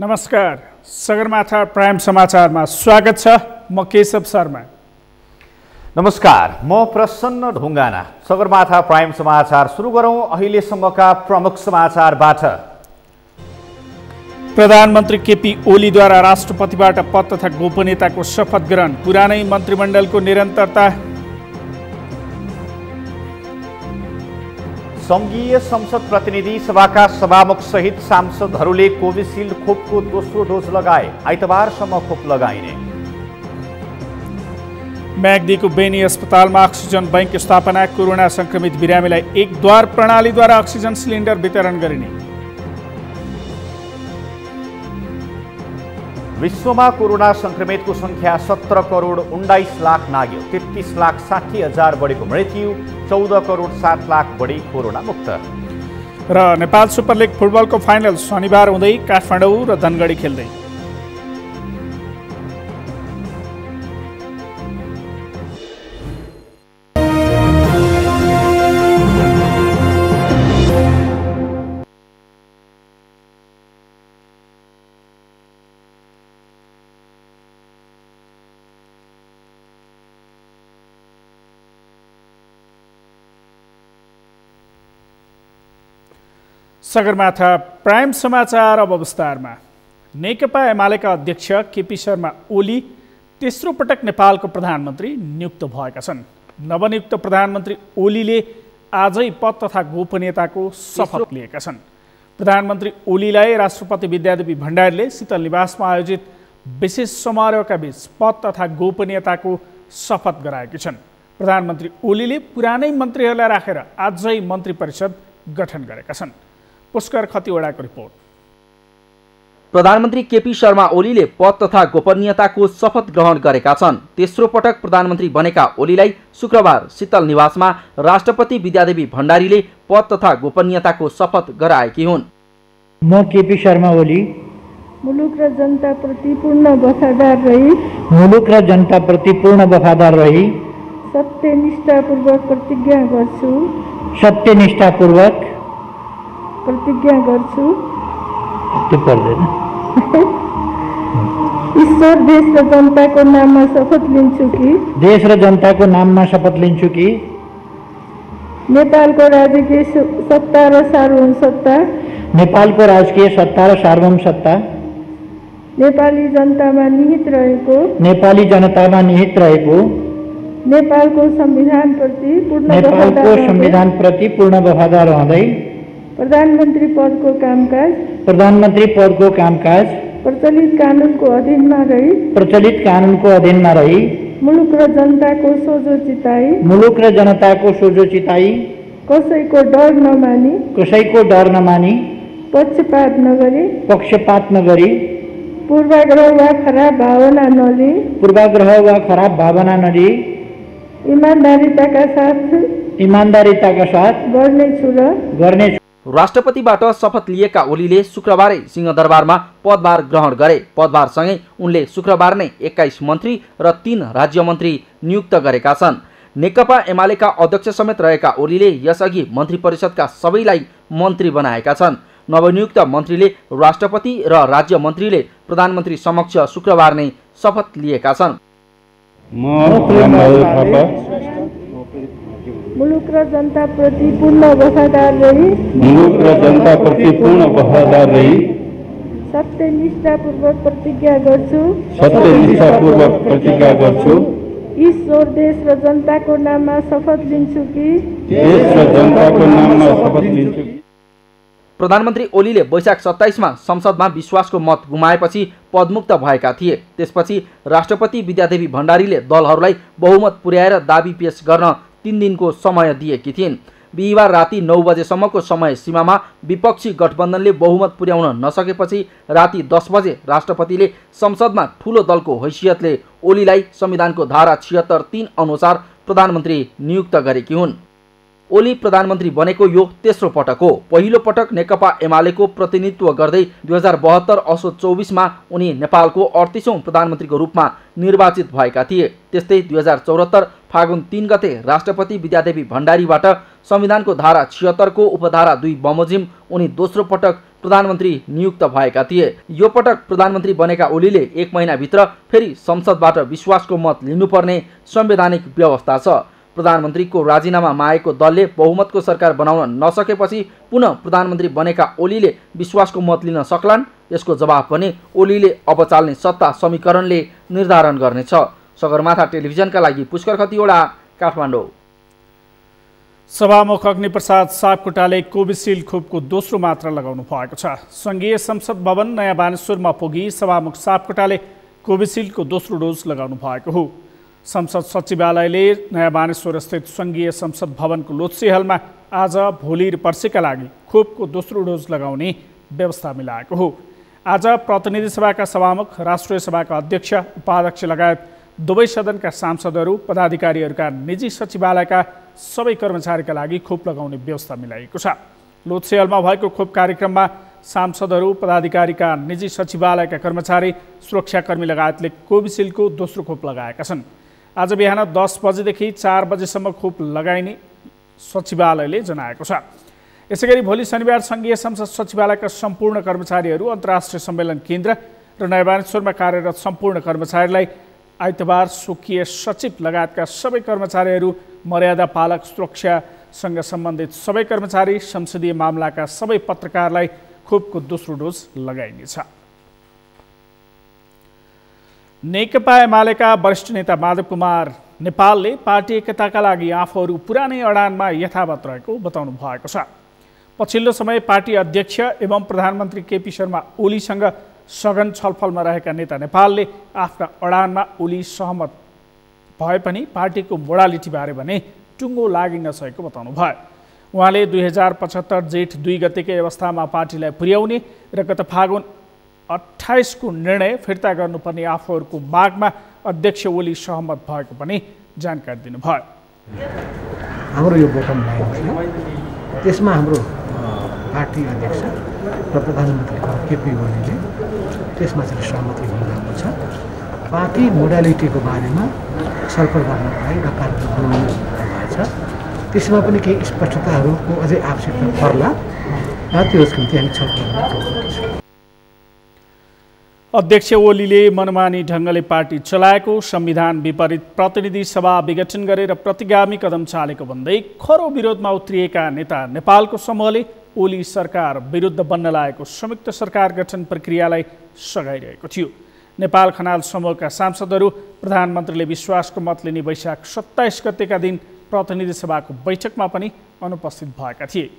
नमस्कार, सगरमाथा प्राइम समाचारमा स्वागत छ। म केशव शर्मा। नमस्कार, म प्रसन्न ढुङ्गाना। सगरमाथा प्राइम समाचार सुरु गरौँ अहिलेसम्मका प्रमुख समाचारबाट। प्रधानमन्त्री केपी ओलीद्वारा राष्ट्रपतिबाट पद तथा गोपनीयताको शपथ ग्रहण, पुरानै मन्त्रीमण्डलको निरन्तरता। सङ्घीय संसद प्रतिनिधि सभाका सभामुख सहित सांसदहरूले कोभिसिल्ड खोपको दोस्रो डोज लगाए। आइतबारसम्म खोप लगाइने। म्याग्दीको बेनी अस्पतालमा अक्सिजन बैंक स्थापना, कोरोना संक्रमित बिरामीलाई एक द्वार प्रणालीद्वारा अक्सिजन सिलिन्डर वितरण गरिने। विश्वमा कोरोना संक्रमितको संख्या 17 करोड 19 लाख नाग्यो। 33,60,000 बढीको मृत्यु, 14 करोड 7 लाख बढी कोरोना मुक्त। र नेपाल सुपर लिग फुटबलको फाइनल शनिबार हुँदै काठमाडौँ र धनगढी खेल्दै। सगरमाथा प्राइम समाचार अब विस्तारमा। नेकपा एमालेका अध्यक्ष केपी शर्मा ओली तेस्रो पटक नेपालको प्रधानमन्त्री नियुक्त भएका छन्। नवनियुक्त प्रधानमन्त्री ओलीले आजै पद तथा गोपनीयताको शपथ लिएका छन्। प्रधानमन्त्री ओलीलाई राष्ट्रपति विद्यादेवी भण्डारीले शीतल निवासमा आयोजित विशेष समारोहका बीच पद तथा गोपनीयताको शपथ गराएकी छन्। प्रधानमन्त्री ओलीले पुरानै मन्त्रीहरूलाई राखेर आजै मन्त्री परिषद गठन गरेका छन्। पुष्कर खतिवडाको रिपोर्ट। प्रधानमन्त्री केपी शर्मा ओलीले पद तथा गोपनीयताको शपथ ग्रहण गरेका छन्। तेस्रो पटक प्रधानमन्त्री बनेका ओलीलाई शुक्रबार शीतल निवासमा राष्ट्रपति विद्यादेवी भण्डारीले पद तथा गोपनीयताको शपथ गराएकी हुन्। म केपी शर्मा ओली मुलुक र जनताप्रति पूर्ण वफादार रही सत्यनिष्ठापूर्वक प्रतिज्ञा गर्छु। ईश्वर देश र जनताको नाममा शपथ लिन्छु कि नेपालको राजकीय सत्ता र सार्वभौम सत्ता नेपाली जनतामा निहित रहेको नेपालको संविधानप्रति पूर्ण वफादार रहँदै प्रधानमन्त्री पदको कामकाज प्रचलित कानुनको अधीनमा रही मुलुक र जनताको सोझो चिताई कसैको डर नमानी पक्षपात नगरी पूर्वाग्रह वा खराब भावना नलिई ईमानदारीताका साथ गर्नेछु। राष्ट्रपतिबाट शपथ लिएका ओलीले शुक्रबारै सिंहदरबारमा पदभार ग्रहण गरे। पदभारसँगै उनले शुक्रबार नै 21 मन्त्री र 3 राज्यमन्त्री नियुक्त गरेका छन्। नेकपा एमालेका अध्यक्ष समेत रहेका ओलीले यसअघि मन्त्री परिषदका सबैलाई मन्त्री बनाएका छन्। नवनियुक्त मन्त्रीले राष्ट्रपति र राज्यमन्त्रीले प्रधानमन्त्री समक्ष शुक्रबार नै शपथ लिएका छन्। मुलुक र जनताप्रति पूर्ण वफादार रही सत्यनिष्ठापूर्वक प्रतिज्ञा गर्छु। ईश्वर देश र जनताको नाममा शपथ लिन्छु कि प्रधानमन्त्री ओलीले वैशाख 27मा संसदमा विश्वासको मत गुमाएपछि पदमुक्त भएका थिए। त्यसपछि राष्ट्रपति विद्यादेवी भण्डारीले दलहरूलाई बहुमत पुर्याएर दाबी पेश गर्न 3 दिनको समय दिएकी थिइन्। बिहिबार राति 9 बजेसम्मको समय सीमामा विपक्षी गठबन्धनले बहुमत पुर्याउन नसकेपछि राति 10 बजे राष्ट्रपतिले संसदमा ठूलो दलको हैसियतले ओलीलाई संविधानको धारा 76(3) अनुसार प्रधानमन्त्री नियुक्त गरेकी हुन्। ओली प्रधानमन्त्री बनेको यो तेस्रो पटक हो। पहिलो पटक नेकपा एमालेको प्रतिनिधित्व गर्दै 2072 असोज 24 मा उनी नेपालको 38औं प्रधानमन्त्रीको रूपमा निर्वाचित भएका थिए। त्यस्तै 2074 फागुन 3 गते राष्ट्रपति विद्यादेवी भण्डारीबाट संविधानको धारा 76 को उपधारा 2 बमोजिम उनी दोस्रो पटक प्रधानमन्त्री नियुक्त भएका थिए। यो पटक प्रधानमन्त्री बनेका ओलीले 1 महिनाभित्र फेरि संसदबाट विश्वासको मत लिनुपर्ने संवैधानिक व्यवस्था छ। प्रधानमन्त्रीको राजीनामा मागेको दलले बहुमतको सरकार बनाउन नसकेपछि पुनः प्रधानमन्त्री बनेका ओलीले विश्वासको मत लिन सक्लान्। यसको जवाफ पनि ओलीले अब चाल्ने सत्ता समीकरणले निर्धारण गर्नेछ। सगरमाथा टेलिभिजनका लागि पुष्कर खतिवडा, काठमाडौँ। सभामुख अग्निप्रसाद सापकोटाले कोभिसिल्ड खोपको दोस्रो मात्रा लगाउनु भएको छ। संघीय संसद भवन नयाँ बानेश्वरमा पुगी सभामुख सापकोटाले कोभिसिल्डको दोस्रो डोज लगाउनु भएको हो। संसद सचिवालयले नयाँ बानेश्वर स्थित संघीय संसद भवनको लोत्से हलमा आज भोलि र पर्सिका लागि खोपको दोस्रो डोज लगाउने व्यवस्था मिलाएको हो। आज प्रतिनिधि सभाका सभामुख, राष्ट्रिय सभाका अध्यक्ष, उपाध्यक्ष लगायत दुवै सदनका सांसदहरू, पदाधिकारीहरूका निजी सचिवालयका सबै कर्मचारीका लागि खोप लगाउने व्यवस्था मिलाइएको छ। लोत्से हलमा भएको खोप कार्यक्रममा सांसदहरू, पदाधिकारीका निजी सचिवालयका कर्मचारी, सुरक्षाकर्मी लगायतले कोभिसिल्डको दोस्रो खोप लगाएका छन्। आज बिहान 10 बजेदेखि 4 बजेसम्म खोप लगाइने सचिवालयले जनाएको छ। यसैगरी भोलि शनिबार संघीय संसद सचिवालयका सम्पूर्ण कर्मचारीहरू, अन्तर्राष्ट्रिय सम्मेलन केन्द्र र नयाँ बानेश्वरमा कार्यरत सम्पूर्ण कर्मचारीलाई आइतबार स्वकीय सचिव लगायतका सबै कर्मचारीहरू, मर्यादा पालक, सुरक्षासँग सम्बन्धित सबै कर्मचारी, संसदीय मामलाका सबै पत्रकारलाई खोपको दोस्रो डोज लगाइनेछ। नेकपा एमालेका वरिष्ठ नेता माधव कुमार नेपालले पार्टी एकताका लागि आफूहरू पुरानै अडानमा यथावत रहेको बताउनु भएको छ। पछिल्लो समय पार्टी अध्यक्ष एवं प्रधानमन्त्री केपी शर्मा ओलीसँग सघन छलफलमा रहेका नेता नेपालले आफ्ना अडानमा ओली सहमत भए पनि पार्टीको मोडालिटीबारे भने टुङ्गो लागि नसकेको बताउनु भयो। उहाँले 2075 जेठ 2 गतेकै अवस्थामा पार्टीलाई पुर्याउने र गत फागुन 28 को निर्णय फिर्ता गर्नुपर्ने आफूहरूको मागमा अध्यक्ष ओली सहमत भएको पनि जानकारी दिनुभयो। हाम्रो यो बोटम लाइन थियो, त्यसमा हाम्रो पार्टी अध्यक्ष र प्रधानमन्त्री केपी ओलीले त्यसमा चाहिँ सहमति हुनुभएको छ। पार्टी मोडालिटीको बारेमा छलफल गर्नलाई र कार्यक्रम बनाउनु भएछ। त्यसमा पनि केही स्पष्टताहरूको अझै आवश्यकता पर्ला र त्यसको निम्ति हामी छलफल गर्छौँ। अध्यक्ष ओलीले मनमानी ढङ्गले पार्टी चलाएको, संविधान विपरीत प्रतिनिधि सभा विघटन गरेर प्रतिगामी कदम चालेको भन्दै खरो विरोधमा उत्रिएका नेता नेपालको समूहले ओली सरकार विरुद्ध बन्न लागेको संयुक्त सरकार गठन प्रक्रियालाई सघाइरहेको थियो। नेपाल खनाल समूहका सांसदहरू प्रधानमन्त्रीले विश्वासको मत लिने वैशाख 27 गतेका दिन प्रतिनिधि सभाको बैठकमा पनि अनुपस्थित भएका थिए।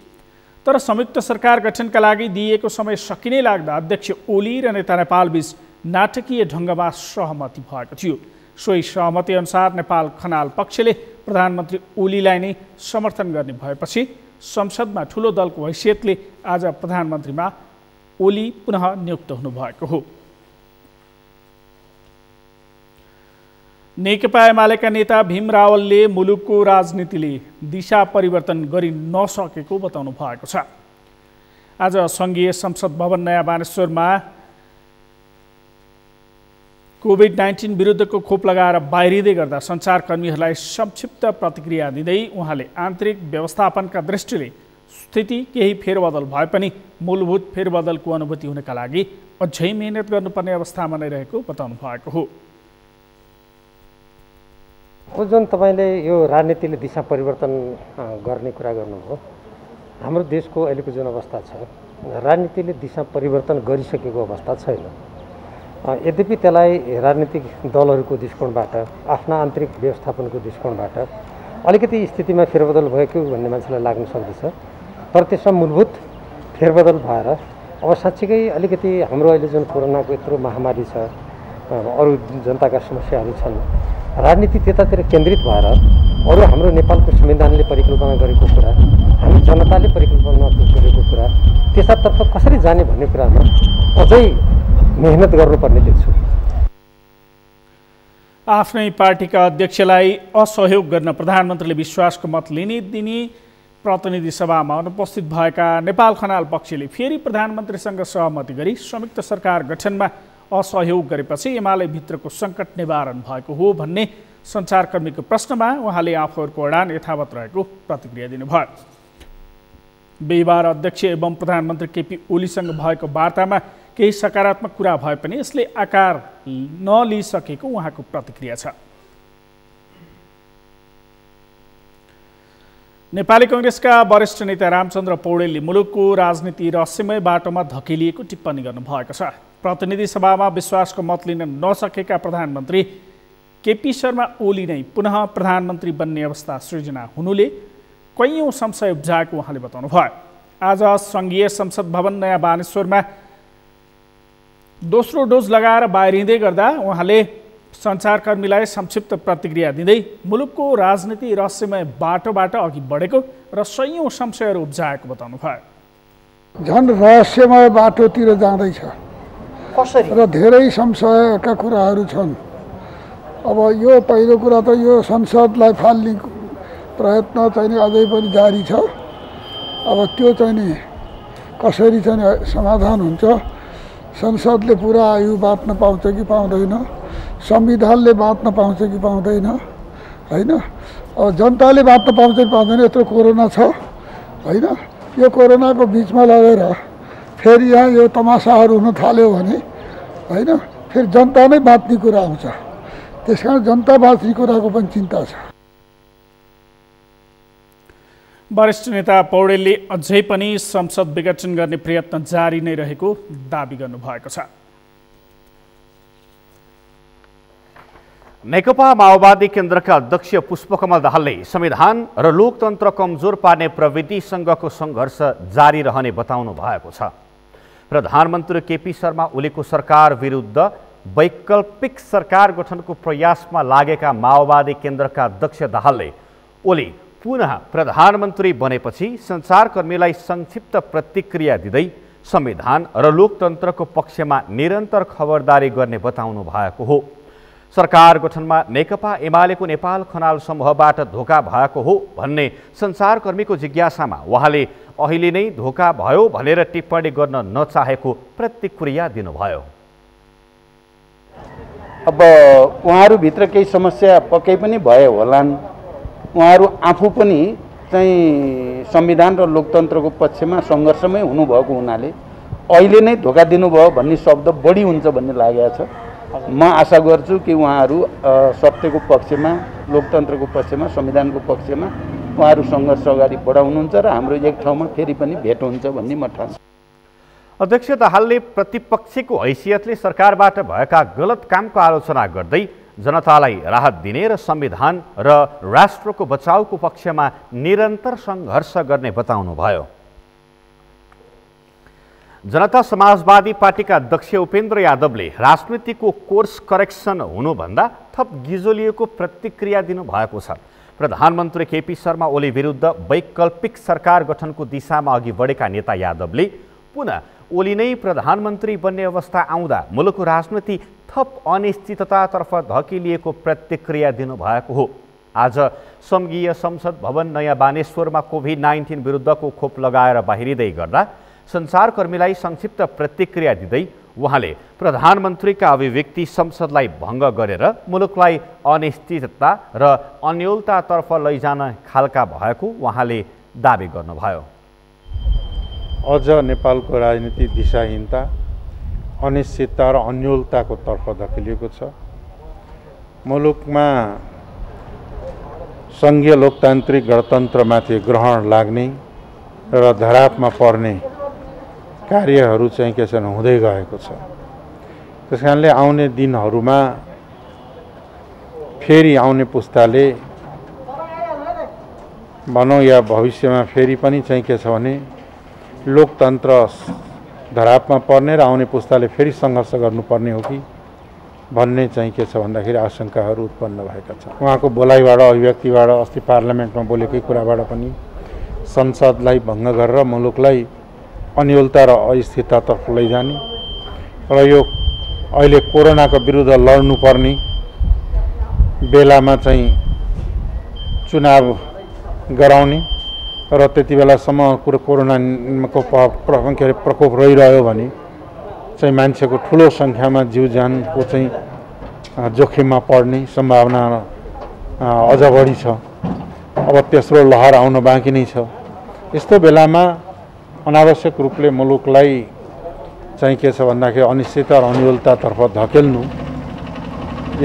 तर संयुक्त सरकार गठनका लागि दिइएको समय सकिनै लाग्दा अध्यक्ष ओली र नेता नेपालबीच नाटकीय ढङ्गमा सहमति भएको थियो। सोही सहमति अनुसार नेपाल खनाल पक्षले प्रधानमन्त्री ओलीलाई नै समर्थन गर्ने भएपछि संसदमा ठुलो दलको हैसियतले आज प्रधानमन्त्रीमा ओली पुनः नियुक्त हुनुभएको हो। नेकपा एमालेका नेता भीम रावलले मुलुकको राजनीतिले दिशा परिवर्तन गरि नसकेको बताउनु भएको छ। आज संघीय संसद भवन नयाँ बानेश्वरमा कोभिड-19 विरुद्धको खोप लगाएर बाहिरिँदै गर्दा सञ्चारकर्मीहरूलाई संक्षिप्त प्रतिक्रिया दिँदै उहाँले आन्तरिक व्यवस्थापनका दृष्टिले स्थिति केही फेरबदल भए पनि मूलभूत फेरबदलको अनुभूति हुनका लागि अझै मेहनत गर्नुपर्ने अवस्थामा नै रहेको बताउनु भएको हो। जुन तपाईँले यो राजनीतिले दिशा परिवर्तन गर्ने कुरा गर्नुभयो, हाम्रो देशको अहिलेको जुन अवस्था छ, राजनीतिले दिशा परिवर्तन गरिसकेको अवस्था छैन। यद्यपि त्यसलाई राजनीतिक दलहरूको दृष्टिकोणबाट, आफ्ना आन्तरिक व्यवस्थापनको दृष्टिकोणबाट अलिकति स्थितिमा फेरबदल भयो कि भन्ने मान्छेलाई लाग्न सक्दछ। तर त्यसमा मूलभूत फेरबदल भएर अब साँच्चीकै अलिकति हाम्रो अहिले जुन कोरोनाको यत्रो महामारी छ, अरू जनताका समस्याहरू छन्, राजनीति त्यतातिर केन्द्रित भएर अरू हाम्रो नेपालको संविधानले परिकल्पना गरेको कुरा, हामी जनताले परिकल्पना गरेको कुरा, त्यसतर्फ कसरी जाने भन्ने कुरामा अझै मेहनत गर्नुपर्ने देख्छु। आफ्नै पार्टीका अध्यक्षलाई असहयोग गर्न प्रधानमन्त्रीले विश्वासको मत दिने प्रतिनिधि सभामा अनुपस्थित भएका नेपाल खनाल पक्षले फेरि प्रधानमन्त्रीसँग सहमति गरी संयुक्त सरकार गठनमा असहयोग गरेपछि एमाले भित्रको सङ्कट निवारण भएको हो भन्ने सञ्चारकर्मीको प्रश्नमा उहाँले आफूहरूको अडान यथावत रहेको प्रतिक्रिया दिनुभयो। बिहिबार अध्यक्ष एवं प्रधानमन्त्री केपी ओलीसँग भएको वार्तामा केही सकारात्मक कुरा भए पनि यसले आकार नलिइसकेको उहाँको प्रतिक्रिया छ। नेपाली कङ्ग्रेसका वरिष्ठ नेता रामचन्द्र पौडेलले मुलुकको राजनीति रहस्यमय बाटोमा धकेलिएको टिप्पणी गर्नुभएको छ। प्रतिनिधि सभामा विश्वासको मत लिन नसकेका प्रधानमन्त्री केपी शर्मा ओली नै पुनः प्रधानमन्त्री बन्ने अवस्था सृजना हुनुले कैयौँ संशय उब्जाएको उहाँले बताउनुभयो। आज सङ्घीय संसद भवन नयाँ बानेश्वरमा दोस्रो डोज लगाएर बाहिरिँदै गर्दा उहाँले सञ्चारकर्मीलाई संक्षिप्त प्रतिक्रिया दिँदै मुलुकको राजनीति रहस्यमय बाटोबाट अघि बढेको र सयौँ संशयहरू उब्जाएको बताउनुभयो। झन् रहस्यमय बाटोतिर जाँदैछ र धेरै संशयका कुराहरू छन्। अब यो पहिलो कुरा त यो संसदलाई फाल्ने प्रयत्न चाहिँ अझै पनि जारी छ। अब त्यो चाहिँ नि कसरी चाहिँ समाधान हुन्छ, संसदले पुरा आयु बाँच्न पाउँछ कि पाउँदैन, संविधानले बाँच्न पाउँछ कि पाउँदैन, होइन। अब जनताले बाँच्न पाउँछ कि पाउँदैन, यत्रो कोरोना छ, होइन। यो कोरोनाको बिचमा लगेर फेरि यहाँ यो तमासाहरू हुन थाल्यो भने, होइन, फेरि जनता नै बाँच्ने कुरा आउँछ। त्यस कारण जनता बाँच्ने कुराको पनि चिन्ता छ। वरिष्ठ नेता पौडेलले अझै पनि संसद विघटन गर्ने प्रयत्न जारी नै रहेको दाबी गर्नुभएको छ। नेकपा माओवादी केन्द्रका अध्यक्ष पुष्पकमल दाहालले संविधान र लोकतन्त्र कमजोर पार्ने प्रविधिसँगको सङ्घर्ष जारी रहने बताउनु भएको छ। प्रधानमन्त्री केपी शर्मा ओलीको सरकार विरुद्ध वैकल्पिक सरकार गठनको प्रयासमा लागेका माओवादी केन्द्रका अध्यक्ष दाहालले ओली पुनः प्रधानमन्त्री बनेपछि सञ्चारकर्मीलाई संक्षिप्त प्रतिक्रिया दिँदै संविधान र लोकतन्त्रको पक्षमा निरन्तर खबरदारी गर्ने बताउनु भएको हो। सरकार गठनमा नेकपा एमालेको नेपाल खनाल समूहबाट धोका भएको हो भन्ने सञ्चारकर्मीको जिज्ञासामा उहाँले अहिले नै धोका भयो भनेर टिप्पणी गर्न नचाहेको प्रतिक्रिया दिनुभयो। अब उहाँहरूभित्र केही समस्या पक्कै पनि भयो होलान्। उहाँहरू आफू पनि चाहिँ संविधान र लोकतन्त्रको पक्षमा सङ्घर्षमै हुनुभएको हुनाले अहिले नै धोका दिनुभयो भन्ने शब्द बढी हुन्छ भन्ने लागेको छ। म आशा गर्छु कि उहाँहरू सत्यको पक्षमा, लोकतन्त्रको पक्षमा, संविधानको पक्षमा उहाँहरू सङ्घर्ष अगाडि बढाउनुहुन्छ र हाम्रो एक ठाउँमा फेरि पनि भेट हुन्छ भन्ने म ठान्छु। अध्यक्ष दाहालले प्रतिपक्षको हैसियतले सरकारबाट भएका गलत कामको आलोचना गर्दै जनतालाई राहत दिने र संविधान र राष्ट्रको बचाउको पक्षमा निरन्तर सङ्घर्ष गर्ने बताउनुभयो। जनता समाजवादी पार्टीका अध्यक्ष उपेन्द्र यादवले राजनीतिको कोर्स करेक्सन हुनुभन्दा थप गिजोलिएको प्रतिक्रिया दिनुभएको छ। प्रधानमन्त्री केपी शर्मा ओली विरुद्ध वैकल्पिक सरकार गठनको दिशामा अघि बढेका नेता यादवले पुनः ओली नै प्रधानमन्त्री बन्ने अवस्था आउँदा मुलुकको राजनीति थप अनिश्चिततातर्फ धकेलिएको प्रतिक्रिया दिनुभएको हो। आज सङ्घीय संसद भवन नयाँ बानेश्वरमा कोभिड-19 विरुद्धको खोप लगाएर बाहिरिँदै गर्दा सञ्चारकर्मीलाई संक्षिप्त प्रतिक्रिया दिँदै उहाँले प्रधानमन्त्रीका अभिव्यक्ति संसदलाई भङ्ग गरेर मुलुकलाई अनिश्चितता र अन्योलतातर्फ लैजान खालका भएको उहाँले दाबी गर्नुभयो। अझ नेपालको राजनीति दिशाहीनता, अनिश्चितता र अन्योलताको तर्फ धकेलिएको छ। मुलुकमा सङ्घीय लोकतान्त्रिक गणतन्त्रमाथि ग्रहण लाग्ने र धरापमा पर्ने कार्यहरू चाहिँ के छन् हुँदै गएको छ। त्यस कारणले आउने दिनहरूमा फेरि आउने पुस्ताले भनौँ या भविष्यमा फेरि पनि चाहिँ के छ भने लोकतन्त्र धरापमा पर्ने र आउने पुस्ताले फेरि सङ्घर्ष गर्नुपर्ने हो कि भन्ने चाहिँ के छ भन्दाखेरि आशंकाहरू उत्पन्न भएका छन्। उहाँको बोलाइबाट, अभिव्यक्तिबाट, अस्ति पार्लियामेन्टमा बोलेकै कुराबाट पनि संसदलाई भङ्ग गरेर मुलुकलाई अन्योलता र अस्थिरतातर्फ लैजाने र यो अहिले कोरोनाको विरुद्ध लड्नुपर्ने बेलामा चाहिँ चुनाव गराउने र त्यति बेलासम्म कोरोनाको प्रकोप रहिरह्यो भने चाहिँ मान्छेको ठुलो सङ्ख्यामा जीव ज्यानको चाहिँ जोखिममा पर्ने सम्भावना अझ बढी छ। अब तेस्रो लहर आउन बाँकी नै छ। यस्तो बेलामा अनावश्यक रूपले मुलुकलाई चाहिँ के छ भन्दाखेरि अनिश्चितता र अनियोलतातर्फ धकेल्नु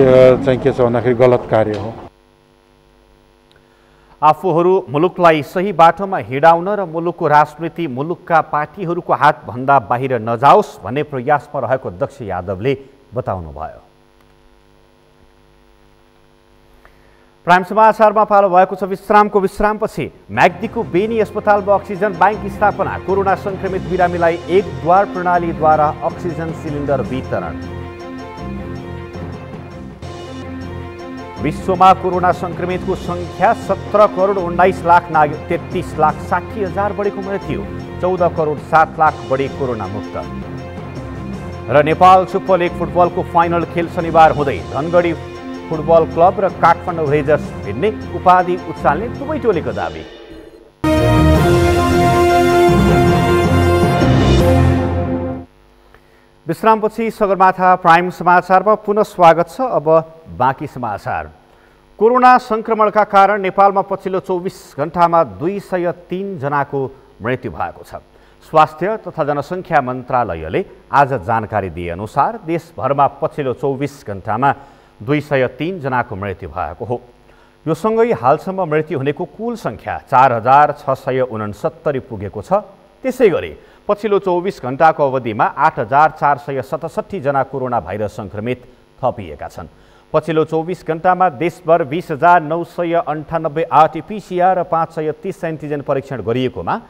यो चाहिँ के छ भन्दाखेरि गलत कार्य हो। आफूहरू मुलुकलाई सही बाटोमा हिँडाउन र मुलुकको राजनीति मुलुकका पार्टीहरूको हातभन्दा बाहिर नजाओस् भन्ने प्रयासमा रहेको अध्यक्ष यादवले बताउनुभयो। प्राइम समाचारमा पालो भएको छ विश्रामपछि म्याग्दीको बेनी अस्पतालमा अक्सिजन बैंक स्थापना, कोरोना संक्रमित बिरामीलाई एक द्वार प्रणालीद्वारा अक्सिजन सिलिन्डर वितरण। विश्वमा कोरोना संक्रमितको संख्या 17 करोड 19 लाख नाग्यो, 33 लाख 60 हजार बढेको मृत्यु, 14 करोड 7 लाख बढे कोरोना मुक्त। र नेपाल सुपर लिग फुटबलको फाइनल खेल शनिबार हुँदै धनगढी फुटबल क्लब र काठमाडौँ रेजर्स भिड्ने, उपाधि उचाल्ने दुवै टोलीको दाबी। विश्रामपछि सगरमाथा प्राइम समाचारमा पुनः स्वागत छ। अब बाँकी समाचार। कोरोना संक्रमणका कारण नेपालमा पछिल्लो 24 घण्टामा 203 जनाको मृत्यु भएको छ। स्वास्थ्य तथा जनसङ्ख्या मन्त्रालयले आज जानकारी दिए अनुसार देशभरमा पछिल्लो 24 घण्टामा 203 जनाको मृत्यु भएको हो। यो सँगै हालसम्म मृत्यु हुनेको कुल सङ्ख्या 4669 पुगेको छ। त्यसै गरी पछिल्लो 24 घण्टाको अवधिमा 8467 जना कोरोना भाइरस सङ्क्रमित थपिएका छन्। पछिल्लो 24 घण्टामा देशभर 20,998 आरटीपीसीआर र 530 एन्टिजेन परीक्षण गरिएकोमा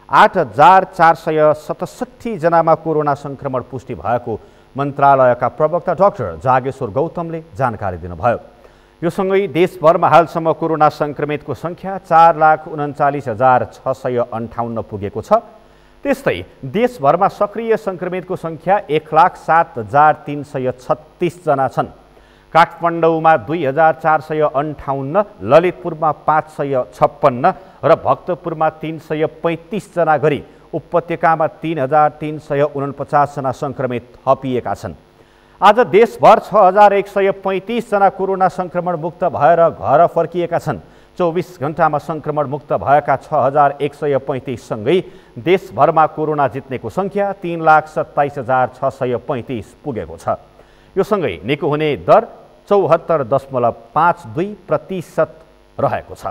8467 जनामा कोरोना संक्रमण पुष्टि भएको मन्त्रालयका प्रवक्ता डाक्टर जागेश्वर गौतमले जानकारी दिनुभयो। यो सँगै देशभरमा हालसम्म कोरोना संक्रमितको सङ्ख्या 4,39,658 पुगेको छ। त्यस्तै देशभरमा सक्रिय संक्रमितको सङ्ख्या 1,07,336 जना छन्। काठमाडौँमा 2,458, ललितपुरमा 556 र भक्तपुरमा 335 जना गरी उपत्यकामा 3,349 जना सङ्क्रमित थपिएका छन्। आज देशभर 6,135 जना कोरोना संक्रमण मुक्त भएर घर फर्किएका छन्। 24 घण्टामा संक्रमण मुक्त भएका 6,135 सँगै देशभरमा कोरोना जित्नेको सङ्ख्या 3,27,635 पुगेको छ। यो सँगै निको हुने दर 74.52% रहेको छ।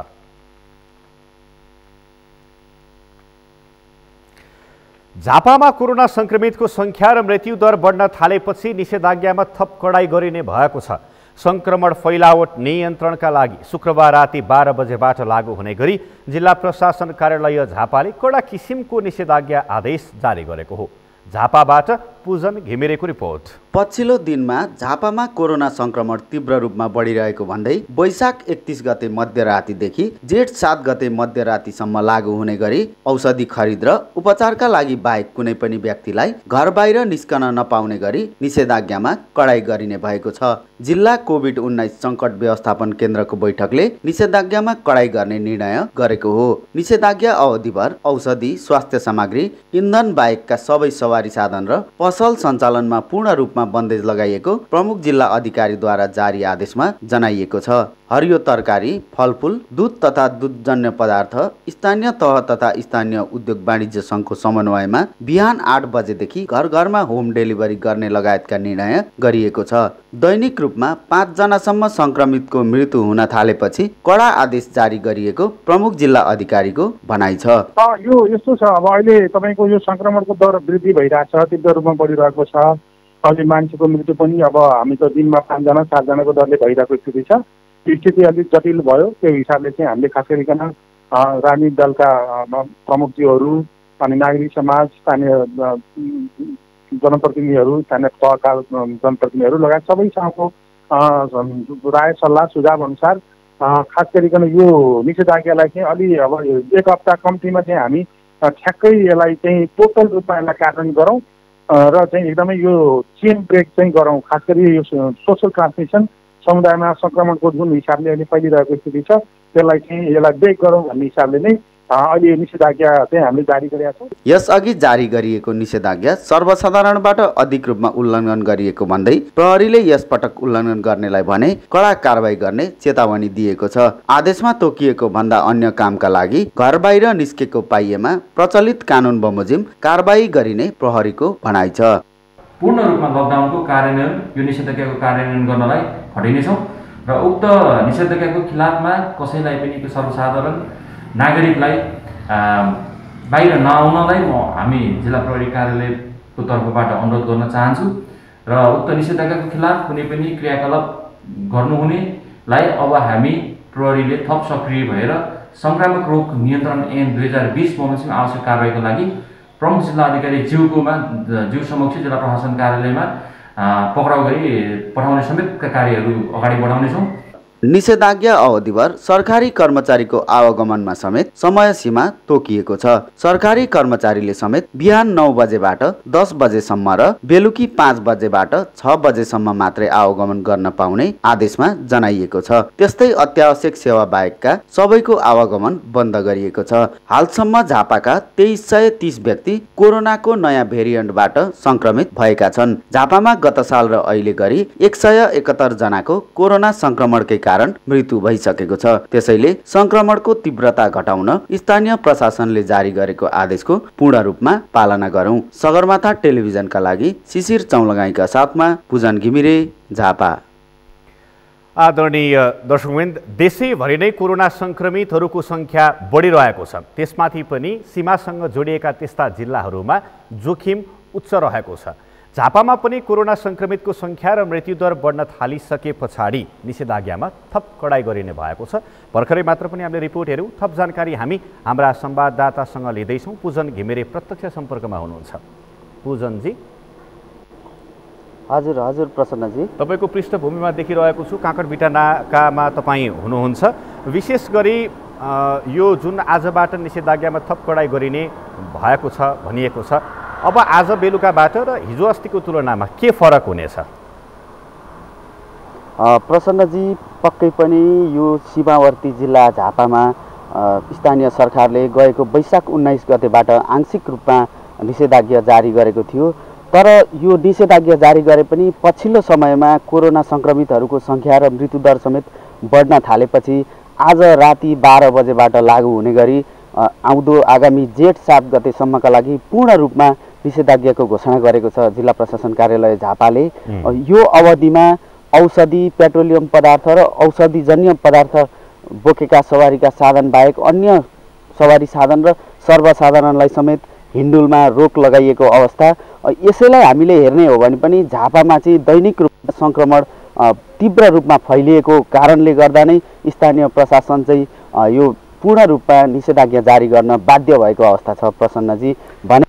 झापामा कोरोना संक्रमितको सङ्ख्या र मृत्यु दर बढ्न थालेपछि निषेधाज्ञामा थप कडाई गरिने भएको छ। संक्रमण फैलावट नियन्त्रणका लागि शुक्रबार राति 12 बजेबाट लागू हुने गरी जिल्ला प्रशासन कार्यालय झापाले कडा किसिमको निषेधाज्ञा आदेश जारी गरेको हो। झापाबाट पूजन घिमिरेको रिपोर्ट। पछिल्लो दिनमा झापामा कोरोना संक्रमण तीव्र रूपमा बढिरहेको भन्दै वैशाख 31 गते मध्यरातिदेखि जेठ 7 गते मध्यरातिसम्म लागू हुने गरी औषधि खरिद र उपचारका लागि बाहेक कुनै पनि व्यक्तिलाई घर बाहिर निस्कन नपाउने गरी निषेधाज्ञामा कडाई गरिने भएको छ। जिल्ला कोभिड-19 सङ्कट व्यवस्थापन केन्द्रको बैठकले निषेधाज्ञामा कडाई गर्ने निर्णय गरेको हो। निषेधाज्ञा अवधिभर औषधि, स्वास्थ्य सामग्री, इन्धन बाहेकका सबै सवारी साधन र पसल सञ्चालनमा पूर्ण रूपमा बन्देज लगाइएको प्रमुख जिल्ला अधिकारीद्वारा जारी आदेशमा जनाइएको छ। हरियो तरकारी, फलफुल, दूध तथा दूधजन्य पदार्थ स्थानीय तह तथा स्थानीय उद्योग वाणिज्य सङ्घको समन्वयमा बिहान 8 बजेदेखि घर घरमा होम डेलिभरी गर्ने लगायतका निर्णय गरिएको छ। दैनिक रूपमा 5 जनासम्म संक्रमितको मृत्यु हुन थालेपछि कडा आदेश जारी गरिएको प्रमुख जिल्ला अधिकारीको भनाइ छ। यो यस्तो छ, अब अहिले तपाईँको यो संक्रमणको दर वृद्धि भइरहेको छ, तीव्र रूपमा बढिरहेको छ। अहिले मान्छेको मृत्यु पनि अब हामी त दिनमा 5 जना 7 जनाको दरले भइरहेको स्थिति छ। स्थिति अलिक जटिल भयो। त्यो हिसाबले चाहिँ हामीले खास गरिकन राजनीतिक दलका प्रमुखज्यूहरू अनि नागरिक समाज, स्थानीय जनप्रतिनिधिहरू, स्थानीय तहका जनप्रतिनिधिहरू लगायत सबैसँगको राय सल्लाह सुझाव अनुसार खास गरिकन यो निषेधाज्ञालाई चाहिँ अलि अब 1 हप्ता कम्तीमा चाहिँ हामी ठ्याक्कै यसलाई चाहिँ टोटल रूपमा यसलाई कार्यान्वयन गरौँ र चाहिँ एकदमै यो चेन ब्रेक चाहिँ गरौँ। खास गरी यो सोसल ट्रान्समिसन समुदायमा सङ्क्रमणको जुन हिसाबले अहिले फैलिरहेको स्थिति छ त्यसलाई चाहिँ यसलाई ब्रेक गरौँ भन्ने हिसाबले नै अहिले निषेधाज्ञा चाहिँ हामीले जारी गरेका छौँ। यसअघि जारी गरिएको निषेधाज्ञा सर्वसाधारणबाट अधिक रूपमा उल्लङ्घन गरिएको भन्दै प्रहरीले यसपटक उल्लङ्घन गर्नेलाई भने कडा कारबाही गर्ने चेतावनी दिएको छ। आदेशमा तोकिएको भन्दा अन्य कामका लागि घर बाहिर निस्केको पाइएमा प्रचलित कानुन बमोजिम कारबाही गरिने प्रहरीको भनाइ छ। पूर्ण रूपमा लकडाउनको कार्यान्वयन यो निषेधाज्ञाको कार्यान्वयन गर्नलाई खटिनेछौँ र उक्त निषेधाज्ञाको खिलाफमा कसैलाई पनि सर्वसाधारण नागरिकलाई बाहिर नआउनलाई हामी जिल्ला प्रहरी कार्यालयको तर्फबाट अनुरोध गर्न चाहन्छु र उक्त निषेधाज्ञाको खिलाफ कुनै पनि क्रियाकलाप गर्नुहुनेलाई अब हामी प्रहरीले थप सक्रिय भएर संक्रामक रोग नियन्त्रण ऐन 2020 बमोजिम आवश्यक कारबाहीको लागि प्रमुख जिल्ला अधिकारी ज्यू समक्ष जिल्ला प्रशासन कार्यालयमा पक्राउ गरी पठाउने समेतका कार्यहरू अगाडि बढाउनेछौँ। निषेधाज्ञा अवधिभर सरकारी कर्मचारीको आवागमनमा समेत समय सीमा तोकिएको छ। सरकारी कर्मचारीले समेत बिहान 9 बजेबाट 10 बजेसम्म र बेलुकी 5 बजेबाट 6 बजेसम्म मात्रै आवागमन गर्न पाउने आदेशमा जनाइएको छ। त्यस्तै अत्यावश्यक सेवा बाहेकका सबैको आवागमन बन्द गरिएको छ। हालसम्म झापाका 2330 व्यक्ति कोरोनाको नयाँ भेरिएन्टबाट संक्रमित भएका छन्। झापामा गत साल र अहिले गरी 171 जनाको कोरोना संक्रमणकै कारण मृत्यु भइसकेको छ। त्यसैले संक्रमणको तीव्रता घटाउन स्थानीय प्रशासनले जारी गरेको आदेशको पूर्ण रूपमा पालना गरौं। सगरमाथा टेलिभिजनका लागि शिशिर चौलगाईका साथमा पूजन घिमिरे, झापा। आदरणीय दर्शकवृन्द, देशैभरि नै कोरोना संक्रमितहरूको संख्या बढिरहेको छ। त्यसमाथि पनि सीमासँग जोडिएका त्यस्ता जिल्लाहरूमा जोखिम उच्च रहेको छ। झापामा पनि कोरोना संक्रमितको संख्या र मृत्युदर बढ्न थालिसके पछाडि निषेधाज्ञामा थप कडाई गरिने भएको छ। भर्खरै मात्र पनि हामीले रिपोर्ट हेऱ्यौँ। थप जानकारी हामी हाम्रा संवाददातासँग लिँदैछौँ। पूजन घिमिरे प्रत्यक्ष सम्पर्कमा हुनुहुन्छ। पूजनजी। हजुर हजुर प्रसन्नजी, तपाईँको पृष्ठभूमिमा देखिरहेको छु काँकरभिट्टा नाकामा तपाईँ हुनुहुन्छ। विशेष गरी यो जुन आजबाट निषेधाज्ञामा थप कडाई गरिने भएको छ भनिएको छ, अब आज बेलुकाबाट र हिजो अस्तिको तुलनामा के फरक हुनेछ? प्रसन्नजी, पक्कै पनि यो सीमावर्ती जिल्ला झापामा स्थानीय सरकारले गएको वैशाख 19 गतेबाट आंशिक रूपमा निषेधाज्ञा जारी गरेको थियो। तर यो निषेधाज्ञा जारी गरे पनि पछिल्लो समयमा कोरोना संक्रमितहरूको संख्या र मृत्युदर समेत बढ्न थालेपछि आज राति 12 बजेबाट लागू हुने गरी आउँदो आगामी जेठ 7 गतेसम्मका लागि पूर्ण रूपमा निषेधाज्ञाको घोषणा गरेको छ जिल्ला प्रशासन कार्यालय झापाले। यो अवधिमा औषधि, पेट्रोलियम पदार्थ र औषधिजन्य पदार्थ बोकेका सवारीका साधन बाहेक अन्य सवारी साधन र सर्वसाधारणलाई समेत हिन्डुलमा रोक लगाइएको अवस्था। यसैलाई हामीले हेर्ने हो भने पनि झापामा चाहिँ दैनिक रूपमा संक्रमण तीव्र रूपमा फैलिएको कारणले गर्दा नै स्थानीय प्रशासन चाहिँ यो पूर्ण रूपमा निषेधाज्ञा जारी गर्न बाध्य भएको अवस्था छ। प्रसन्नजी, भने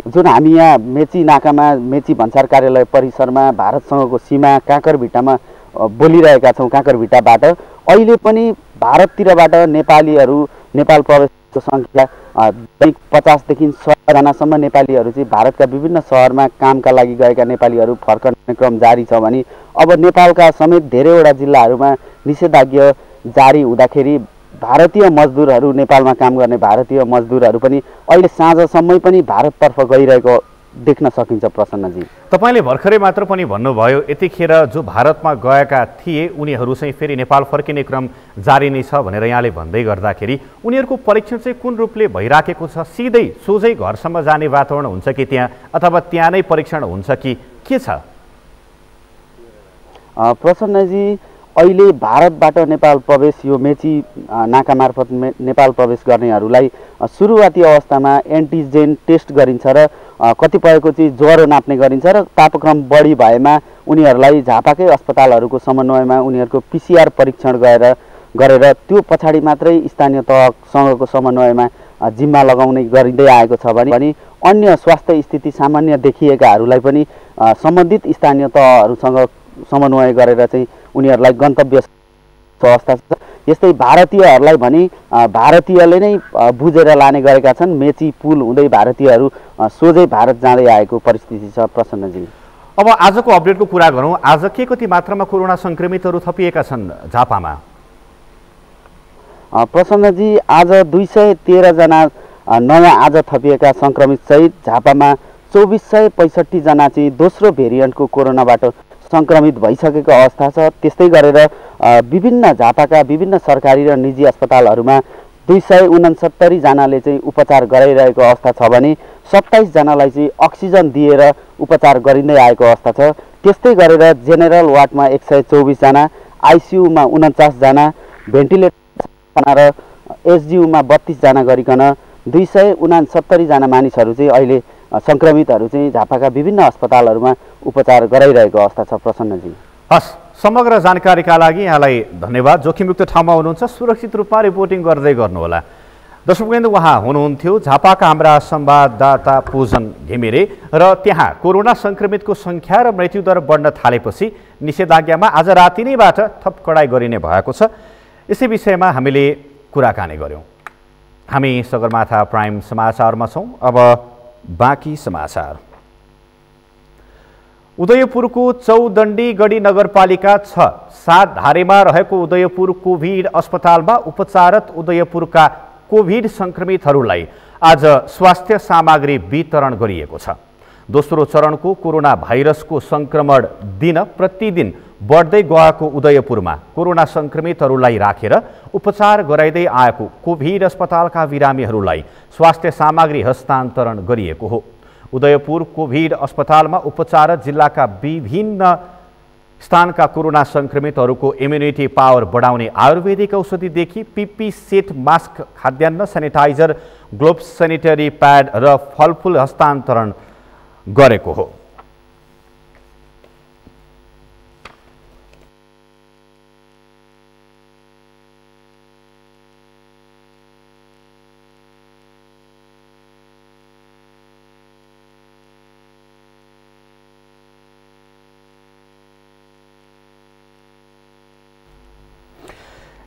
जुन हामी यहाँ मेची नाकामा, मेची भन्सार कार्यालय परिसरमा भारतसँगको सीमा काँकरभिट्टामा बोलिरहेका छौँ। काँकरभिट्टाबाट अहिले पनि भारततिरबाट नेपालीहरू नेपाल प्रवेशको सङ्ख्या दैनिक 50 देखि 100 जनासम्म नेपालीहरू चाहिँ भारतका विभिन्न सहरमा कामका लागि गएका नेपालीहरू फर्कने क्रम जारी छ भने अब नेपालका समेत धेरैवटा जिल्लाहरूमा निषेधाज्ञा जारी हुँदाखेरि भारतीय मजदुरहरू, नेपालमा काम गर्ने भारतीय मजदुरहरू पनि अहिले साँझसम्मै पनि भारततर्फ गइरहेको देख्न सकिन्छ। प्रसन्नजी, तपाईँले भर्खरै मात्र पनि भन्नुभयो यतिखेर जो भारतमा गएका थिए उनीहरू चाहिँ फेरि नेपाल फर्किने क्रम जारी नै छ भनेर यहाँले भन्दै गर्दाखेरि उनीहरूको परीक्षण चाहिँ कुन रूपले भइराखेको छ? सिधै सोझै घरसम्म जाने वातावरण हुन्छ कि त्यहाँ, अथवा त्यहाँ नै परीक्षण हुन्छ कि के छ? प्रसन्नजी, अहिले भारतबाट नेपाल प्रवेश यो मेची नाका मार्फत नेपाल प्रवेश गर्नेहरूलाई सुरुवाती अवस्थामा एन्टिजेन टेस्ट गरिन्छ र कतिपयको चाहिँ ज्वरो नाप्ने गरिन्छ र तापक्रम बढी भएमा उनीहरूलाई झापाकै अस्पतालहरूको समन्वयमा उनीहरूको PCR परीक्षण गरेर त्यो पछाडि मात्रै स्थानीय तहसँगको समन्वयमा जिम्मा लगाउने गरिँदै आएको छ भने अन्य स्वास्थ्य स्थिति सामान्य देखिएकाहरूलाई पनि सम्बन्धित स्थानीय तहहरूसँग समन्वय गरेर चाहिँ उनीहरूलाई गन्तव्य अवस्था छ। यस्तै भारतीयहरूलाई भने भारतीयले नै बुझेर लाने गरेका छन्। मेची पुल हुँदै भारतीयहरू सोझै भारत जाँदै आएको परिस्थिति छ। प्रसन्नजी, अब आजको अपडेटको कुरा गरौँ। आज के कति मात्रामा कोरोना संक्रमितहरू थपिएका छन् झापामा? प्रसन्नजी, आज 213 जना नयाँ आज थपिएका सङ्क्रमित सहित झापामा 2465 जना चाहिँ दोस्रो भेरिएन्टको कोरोनाबाट सङ्क्रमित भइसकेको अवस्था छ। त्यस्तै गरेर विभिन्न झापाका विभिन्न सरकारी र निजी अस्पतालहरूमा 269 जनाले चाहिँ उपचार गराइरहेको अवस्था छ भने 27 जनालाई चाहिँ अक्सिजन दिएर उपचार गरिँदै आएको अवस्था छ। त्यस्तै गरेर जेनरल वार्डमा 124 जना, आइसियुमा 49 जना, भेन्टिलेटर र एसजियुमा 32 जना गरिकन 269 जना मानिसहरू चाहिँ अहिले सङ्क्रमितहरू चाहिँ झापाका विभिन्न अस्पतालहरूमा उपचार गराइरहेको अवस्था छ। प्रसन्नजी, हस्, समग्र जानकारीका लागि यहाँलाई धन्यवाद। जोखिमयुक्त ठाउँमा हुनुहुन्छ, सुरक्षित रूपमा रिपोर्टिङ गर्दै गर्नुहोला। दर्शकवृन्द, उहाँ हुनुहुन्थ्यो झापाका हाम्रा संवाददाता पूजन घिमिरे र त्यहाँ कोरोना सङ्क्रमितको सङ्ख्या र मृत्युदर बढ्न थालेपछि निषेधाज्ञामा आज राति नैबाट थप कडाई गरिने भएको छ। यसै विषयमा हामीले कुराकानी गऱ्यौँ। हामी सगरमाथा प्राइम समाचारमा छौँ। अब बाँकी समाचार। उदयपुरको चौदण्डी गढी नगरपालिका 6 धारेमा रहेको उदयपुर कोभिड अस्पतालमा उपचाररत उदयपुरका कोभिड सङ्क्रमितहरूलाई आज स्वास्थ्य सामग्री वितरण गरिएको छ। दोस्रो चरणको कोरोना भाइरसको सङ्क्रमण दिन प्रतिदिन बढ्दै गएको उदयपुरमा कोरोना सङ्क्रमितहरूलाई राखेर उपचार गराइँदै आएको कोभिड अस्पतालका बिरामीहरूलाई स्वास्थ्य सामग्री हस्तान्तरण गरिएको हो। उदयपुर कोभिड अस्पतालमा उपचाररत जिल्लाका विभिन्न स्थानका कोरोना सङ्क्रमितहरूको इम्युनिटी पावर बढाउने आयुर्वेदिक औषधिदेखि पिपी सेट, मास्क, खाद्यान्न, सेनिटाइजर, ग्लोभ्स, सेनिटरी प्याड र फलफुल हस्तान्तरण गरेको हो।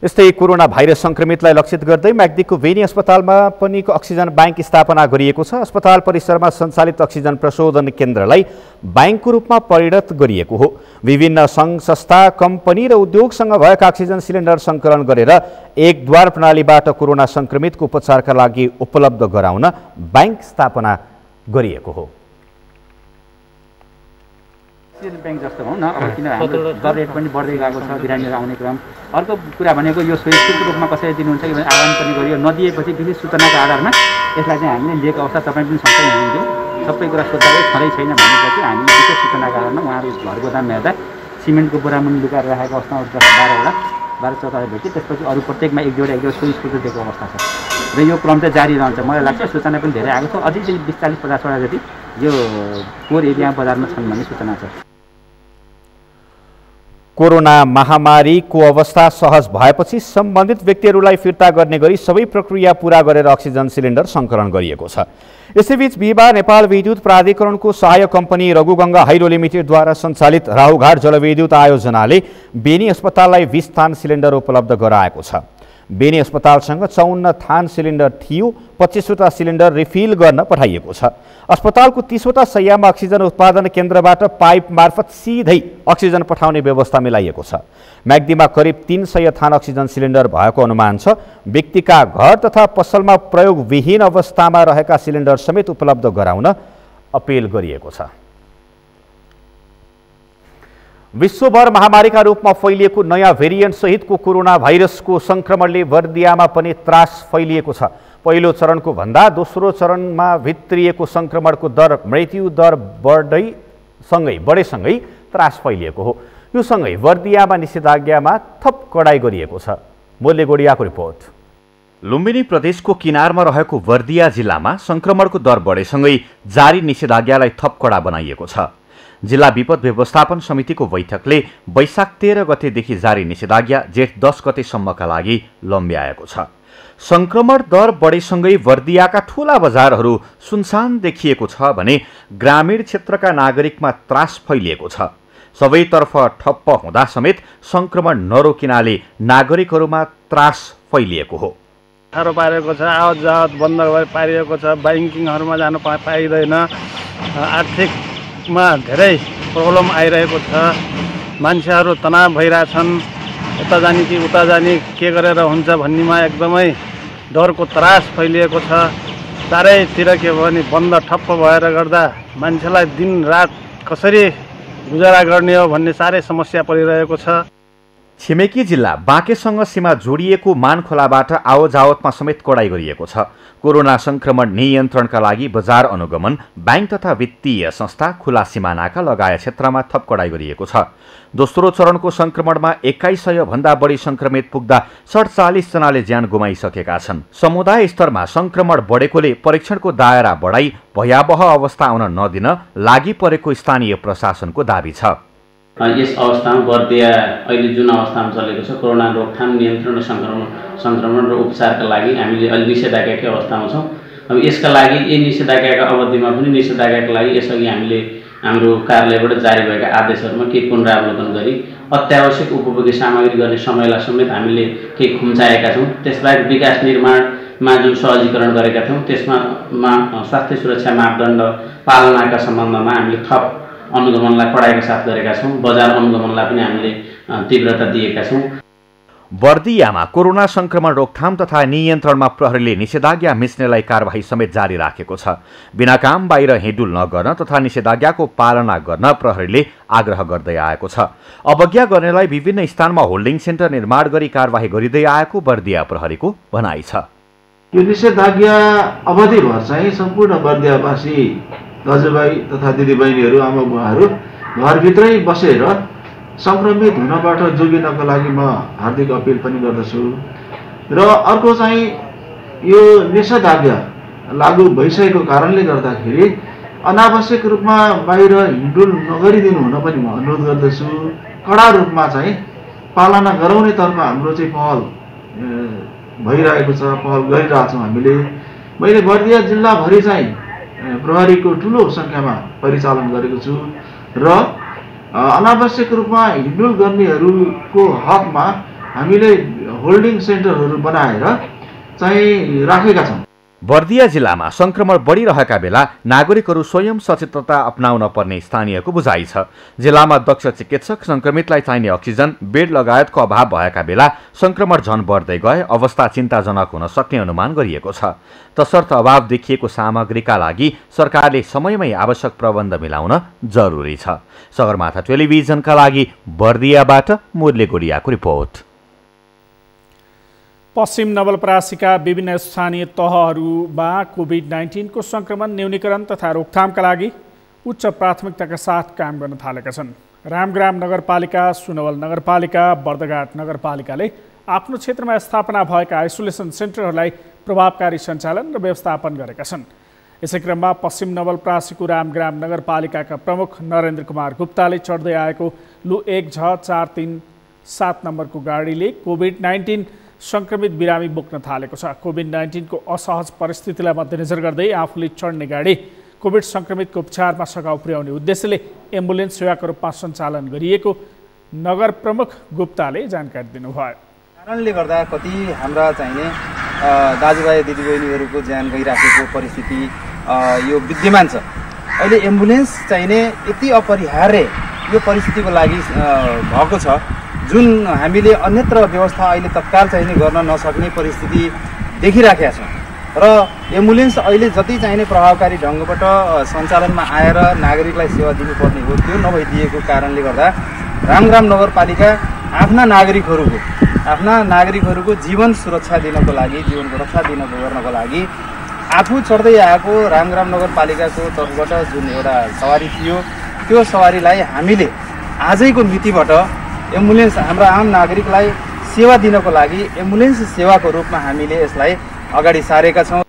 यस्तै कोरोना भाइरस सङ्क्रमितलाई लक्षित गर्दै म्याग्दीको बेनी अस्पतालमा पनि अक्सिजन ब्याङ्क स्थापना गरिएको छ। अस्पताल परिसरमा सञ्चालित अक्सिजन प्रशोधन केन्द्रलाई ब्याङ्कको रूपमा परिणत गरिएको हो। विभिन्न सङ्घ संस्था, कम्पनी र उद्योगसँग भएका अक्सिजन सिलिन्डर सङ्कलन गरेर एक द्वार प्रणालीबाट कोरोना सङ्क्रमितको उपचारका लागि उपलब्ध गराउन ब्याङ्क स्थापना गरिएको हो। ब्याङ्क जस्तो भनौँ न, अब किन हाम्रो दर रेट पनि बढ्दै गएको छ बिरामीहरू आउने क्रम। अर्को कुरा भनेको यो स्वैच्छिक रूपमा कसरी दिनुहुन्छ कि आह्वान पनि गरियो, नदिएपछि विशेष सूचनाको आधारमा यसलाई चाहिँ हामीले लिएको अवस्था तपाईँ पनि सँगै हुनुहुन्थ्यो। सबै कुरा सोद्धारै छँदै छैन भनेपछि हामी विशेष सूचनाको आधारमा उहाँहरू घर गोदाममा हेर्दा सिमेन्टको बोरामुनि लुकाएर राखेको अवस्थामा 12 भेट्यो। त्यसपछि अरू प्रत्येकमा एक जोडा स्विच दिएको अवस्था छ र यो क्रम चाहिँ जारी रहन्छ। मलाई लाग्छ सूचना पनि धेरै आएको छ। अझै चाहिँ 40-50 वटा जति यो कोर एरिया बजारमा छन् भन्ने सूचना छ। कोरोना महामारीको अवस्था सहज भएपछि सम्बन्धित व्यक्तिहरूलाई फिर्ता गर्ने गरी सबै प्रक्रिया पूरा गरेर अक्सिजन सिलिन्डर सङ्कलन गरिएको छ। यसैबीच बिहिबार नेपाल विद्युत प्राधिकरणको सहायक कम्पनी रघुगङ्गा हाइड्रो लिमिटेडद्वारा सञ्चालित राहुघाट जलविद्युत आयोजनाले बेनी अस्पताललाई 20 थान सिलिन्डर उपलब्ध गराएको छ। बेनी अस्पतालसँग 54 थान सिलिन्डर थियो। 25 वटा सिलिन्डर रिफिल गर्न पठाइएको छ। अस्पतालको 30 वटा शैय्यामा अक्सिजन उत्पादन केन्द्रबाट पाइप मार्फत सिधै अक्सिजन पठाउने व्यवस्था मिलाइएको छ। म्याग्दीमा करिब 300 थान अक्सिजन सिलिन्डर भएको अनुमान छ। व्यक्तिका घर तथा पसलमा प्रयोगविहीन अवस्थामा रहेका सिलिन्डर समेत उपलब्ध गराउन अपिल गरिएको छ। विश्वभर महामारीका रूपमा फैलिएको नयाँ भेरिएन्ट सहितको कोरोना भाइरसको सङ्क्रमणले बर्दियामा पनि त्रास फैलिएको छ। पहिलो चरणको भन्दा दोस्रो चरणमा भित्रिएको सङ्क्रमणको दर, मृत्यु दर बढेसँगै त्रास फैलिएको हो। यो सँगै बर्दियामा निषेधाज्ञामा थप कडाई गरिएको छ। मोले गोडियाको रिपोर्ट। लुम्बिनी प्रदेशको किनारमा रहेको बर्दिया जिल्लामा सङ्क्रमणको दर बढेसँगै जारी निषेधाज्ञालाई थप कडा बनाइएको छ। जिल्ला विपद व्यवस्थापन समितिको बैठकले वैशाख 13 गतेदेखि जारी निषेधाज्ञा जेठ 10 गतेसम्मका लागि लम्ब्याएको छ। सङ्क्रमण दर बढेसँगै बर्दियाका ठूला बजारहरू सुनसान देखिएको छ भने ग्रामीण क्षेत्रका नागरिकमा त्रास फैलिएको छ। सबैतर्फ ठप्प हुँदा समेत सङ्क्रमण नरोकिनाले नागरिकहरूमा त्रास फैलिएको हो। साह्रो पारेको छ, आवत जावत बन्द पारिएको छ, ब्याङ्किङहरूमा जान पाइँदैन, आर्थिकमा धेरै प्रब्लम आइरहेको छ, मान्छेहरू तनाव भइरहेछन्, यता जाने कि उता जाने के गरेर हुन्छ भन्नेमा एकदमै डरको त्रास फैलिएको छ। चारैतिर के भयो भने बन्द ठप्प भएर गर्दा मान्छेलाई दिनरात कसरी गुजारा गर्ने हो भन्ने साह्रै समस्या परिरहेको छ। छिमेकी जिल्ला बाँकेसँग सीमा जोडिएको मानखोलाबाट आवजावतमा समेत कडाई गरिएको छ। कोरोना संक्रमण नियन्त्रणका लागि बजार अनुगमन, बैंक तथा वित्तीय संस्था, खुला सीमानाका लगायत क्षेत्रमा थप कडाई गरिएको छ। दोस्रो चरणको संक्रमणमा 2100 भन्दा बढी संक्रमित पुग्दा 47 जनाले ज्यान गुमाइसकेका छन्। समुदाय स्तरमा संक्रमण बढेकोले परीक्षणको दायरा बढाई भयावह अवस्था आउन नदिन लागि परेको स्थानीय प्रशासनको दाबी छ। यस अवस्थामा बर्दिया अहिले जुन अवस्थामा चलेको छ कोरोना रोकथाम, नियन्त्रण र संक्रमण र उपचारका लागि हामीले अहिले निषेधाज्ञाकै अवस्थामा छौँ। अब यसका लागि यही निषेधाज्ञाका अवधिमा पनि निषेधाज्ञाका लागि यसअघि हामीले हाम्रो कार्यालयबाट जारी भएका आदेशहरूमा केही पुनरावलोकन गरी अत्यावश्यक उपभोग्य सामग्री गर्ने समयलाई समेत हामीले केही खुम्चाएका छौँ। त्यसबाहेक विकास निर्माणमा जुन सहजीकरण गरेका थियौँ त्यसमा स्वास्थ्य सुरक्षा मापदण्ड पालनाका सम्बन्धमा हामीले थप अनुगमनलाई कडाइका साथ गरेका छौँ। बजार अनुगमनलाई पनि हामीले तीव्रता दिएका छौँ। बर्दियामा कोरोना संक्रमण रोकथाम तथा नियन्त्रणमा प्रहरीले निषेधाज्ञा मिच्नेलाई कारबाही समेत जारी राखेको छ। बिना काम बाहिर हिँडुल नगर्न तथा निषेधाज्ञाको पालना गर्न प्रहरीले आग्रह गर्दै आएको छ। अवज्ञा गर्नेलाई विभिन्न स्थानमा होल्डिङ सेन्टर निर्माण गरी कारबाही गरिँदै आएको बर्दिया प्रहरीको भनाइ छ। यो निषेधाज्ञा अवधिभर चाहिँ सम्पूर्ण बर्दियावासी दाजुभाइ तथा दिदीबहिनीहरू, आमा बुवाहरू घरभित्रै बसेर संक्रमित हुनबाट जोगिनको लागि म हार्दिक अपिल पनि गर्दछु। र अर्को चाहिँ यो निषेधाज्ञा लागू भइसकेको कारणले गर्दाखेरि अनावश्यक रूपमा बाहिर हिँडुल नगरिदिनु हुन पनि म अनुरोध गर्दछु। कडा रूपमा चाहिँ पालना गराउनेतर्फ हाम्रो चाहिँ पहल भइरहेको छ, पहल गरिरहेको छौँ हामीले। मैले बर्दिया जिल्लाभरि चाहिँ प्रहरीको ठुलो सङ्ख्यामा परिचालन गरेको छु र अनावश्यक रूपमा हिँडुल गर्नेहरूको हकमा हामीले होल्डिङ सेन्टरहरू बनाएर चाहिँ राखेका छौँ। बर्दिया जिल्लामा संक्रमण बढिरहेका बेला नागरिकहरू स्वयं सचेतता अपनाउन पर्ने स्थानीयको बुझाइ छ। जिल्लामा दक्ष चिकित्सक, संक्रमितलाई चाहिने अक्सिजन, बेड लगायतको अभाव भएका बेला संक्रमण झन बढ्दै गए अवस्था चिन्ताजनक हुन सक्ने अनुमान गरिएको छ। तसर्थ अभाव देखिएको सामग्रीका लागि सरकारले समयमै आवश्यक प्रबन्ध मिलाउन जरुरी छ। सगरमाथा टेलिभिजनका लागि बर्दियाबाट मुरली गुडियाको रिपोर्ट। पश्चिम नवलपरासीका विभिन्न स्थानीय तहहरूमा कोभिड-19 को संक्रमण न्यूनीकरण तथा रोकथामका लागि उच्च प्राथमिकताका साथ काम गर्न थालेका छन्। रामग्राम नगरपालिका, सुनवल नगरपालिका, बर्दघाट नगरपालिकाले आफ्नो क्षेत्रमा स्थापना भएका आइसोलेसन सेन्टरहरूलाई प्रभावकारी सञ्चालन र व्यवस्थापन गरेका छन्। यसै क्रममा पश्चिम नवलपरासीको रामग्राम नगरपालिकाका प्रमुख नरेन्द्र कुमार गुप्ताले चढ्दै आएको लु 1J437 नम्बरको गाडीले कोभिड-19 संक्रमित बिरामी बोक्न थालेको छ। कोभिड-19 को असहज परिस्थितिलाई मध्यनजर गर्दै आफूले चढ्ने गाडी कोभिड संक्रमितको उपचारमा सघाउ पुर्याउने उद्देश्यले एम्बुलेन्स सेवाको रूपमा सञ्चालन गरिएको नगर प्रमुख गुप्ताले जानकारी दिनुभयो। कारणले गर्दा कति हाम्रा चाहिने दाजुभाइ दिदीबहिनीहरूको ज्यान गइराखेको परिस्थिति यो विद्यमान छ। अहिले एम्बुलेन्स चाहिने यति अपरिहार्य यो परिस्थितिको लागि भएको छ जुन हामीले अन्यत्र व्यवस्था अहिले तत्काल चाहिने गर्न नसक्ने परिस्थिति देखिराखेका छौँ र एम्बुलेन्स अहिले जति चाहिने प्रभावकारी ढङ्गबाट सञ्चालनमा आएर नागरिकलाई सेवा दिनुपर्ने हो त्यो नभइदिएको कारणले गर्दा रामग्राम नगरपालिका आफ्ना नागरिकहरूको जीवन सुरक्षा दिनको लागि, जीवनको रक्षा गर्नको लागि आफू चढ्दै आएको रामग्राम नगरपालिकाको तर्फबाट जुन एउटा सवारी थियो त्यो सवारीलाई हामीले आजैको मितिबाट एम्बुलेन्स हाम्रा आम नागरिकलाई सेवा दिनको लागि एम्बुलेन्स सेवाको रूपमा हामीले यसलाई अगाडि सारेका छौँ।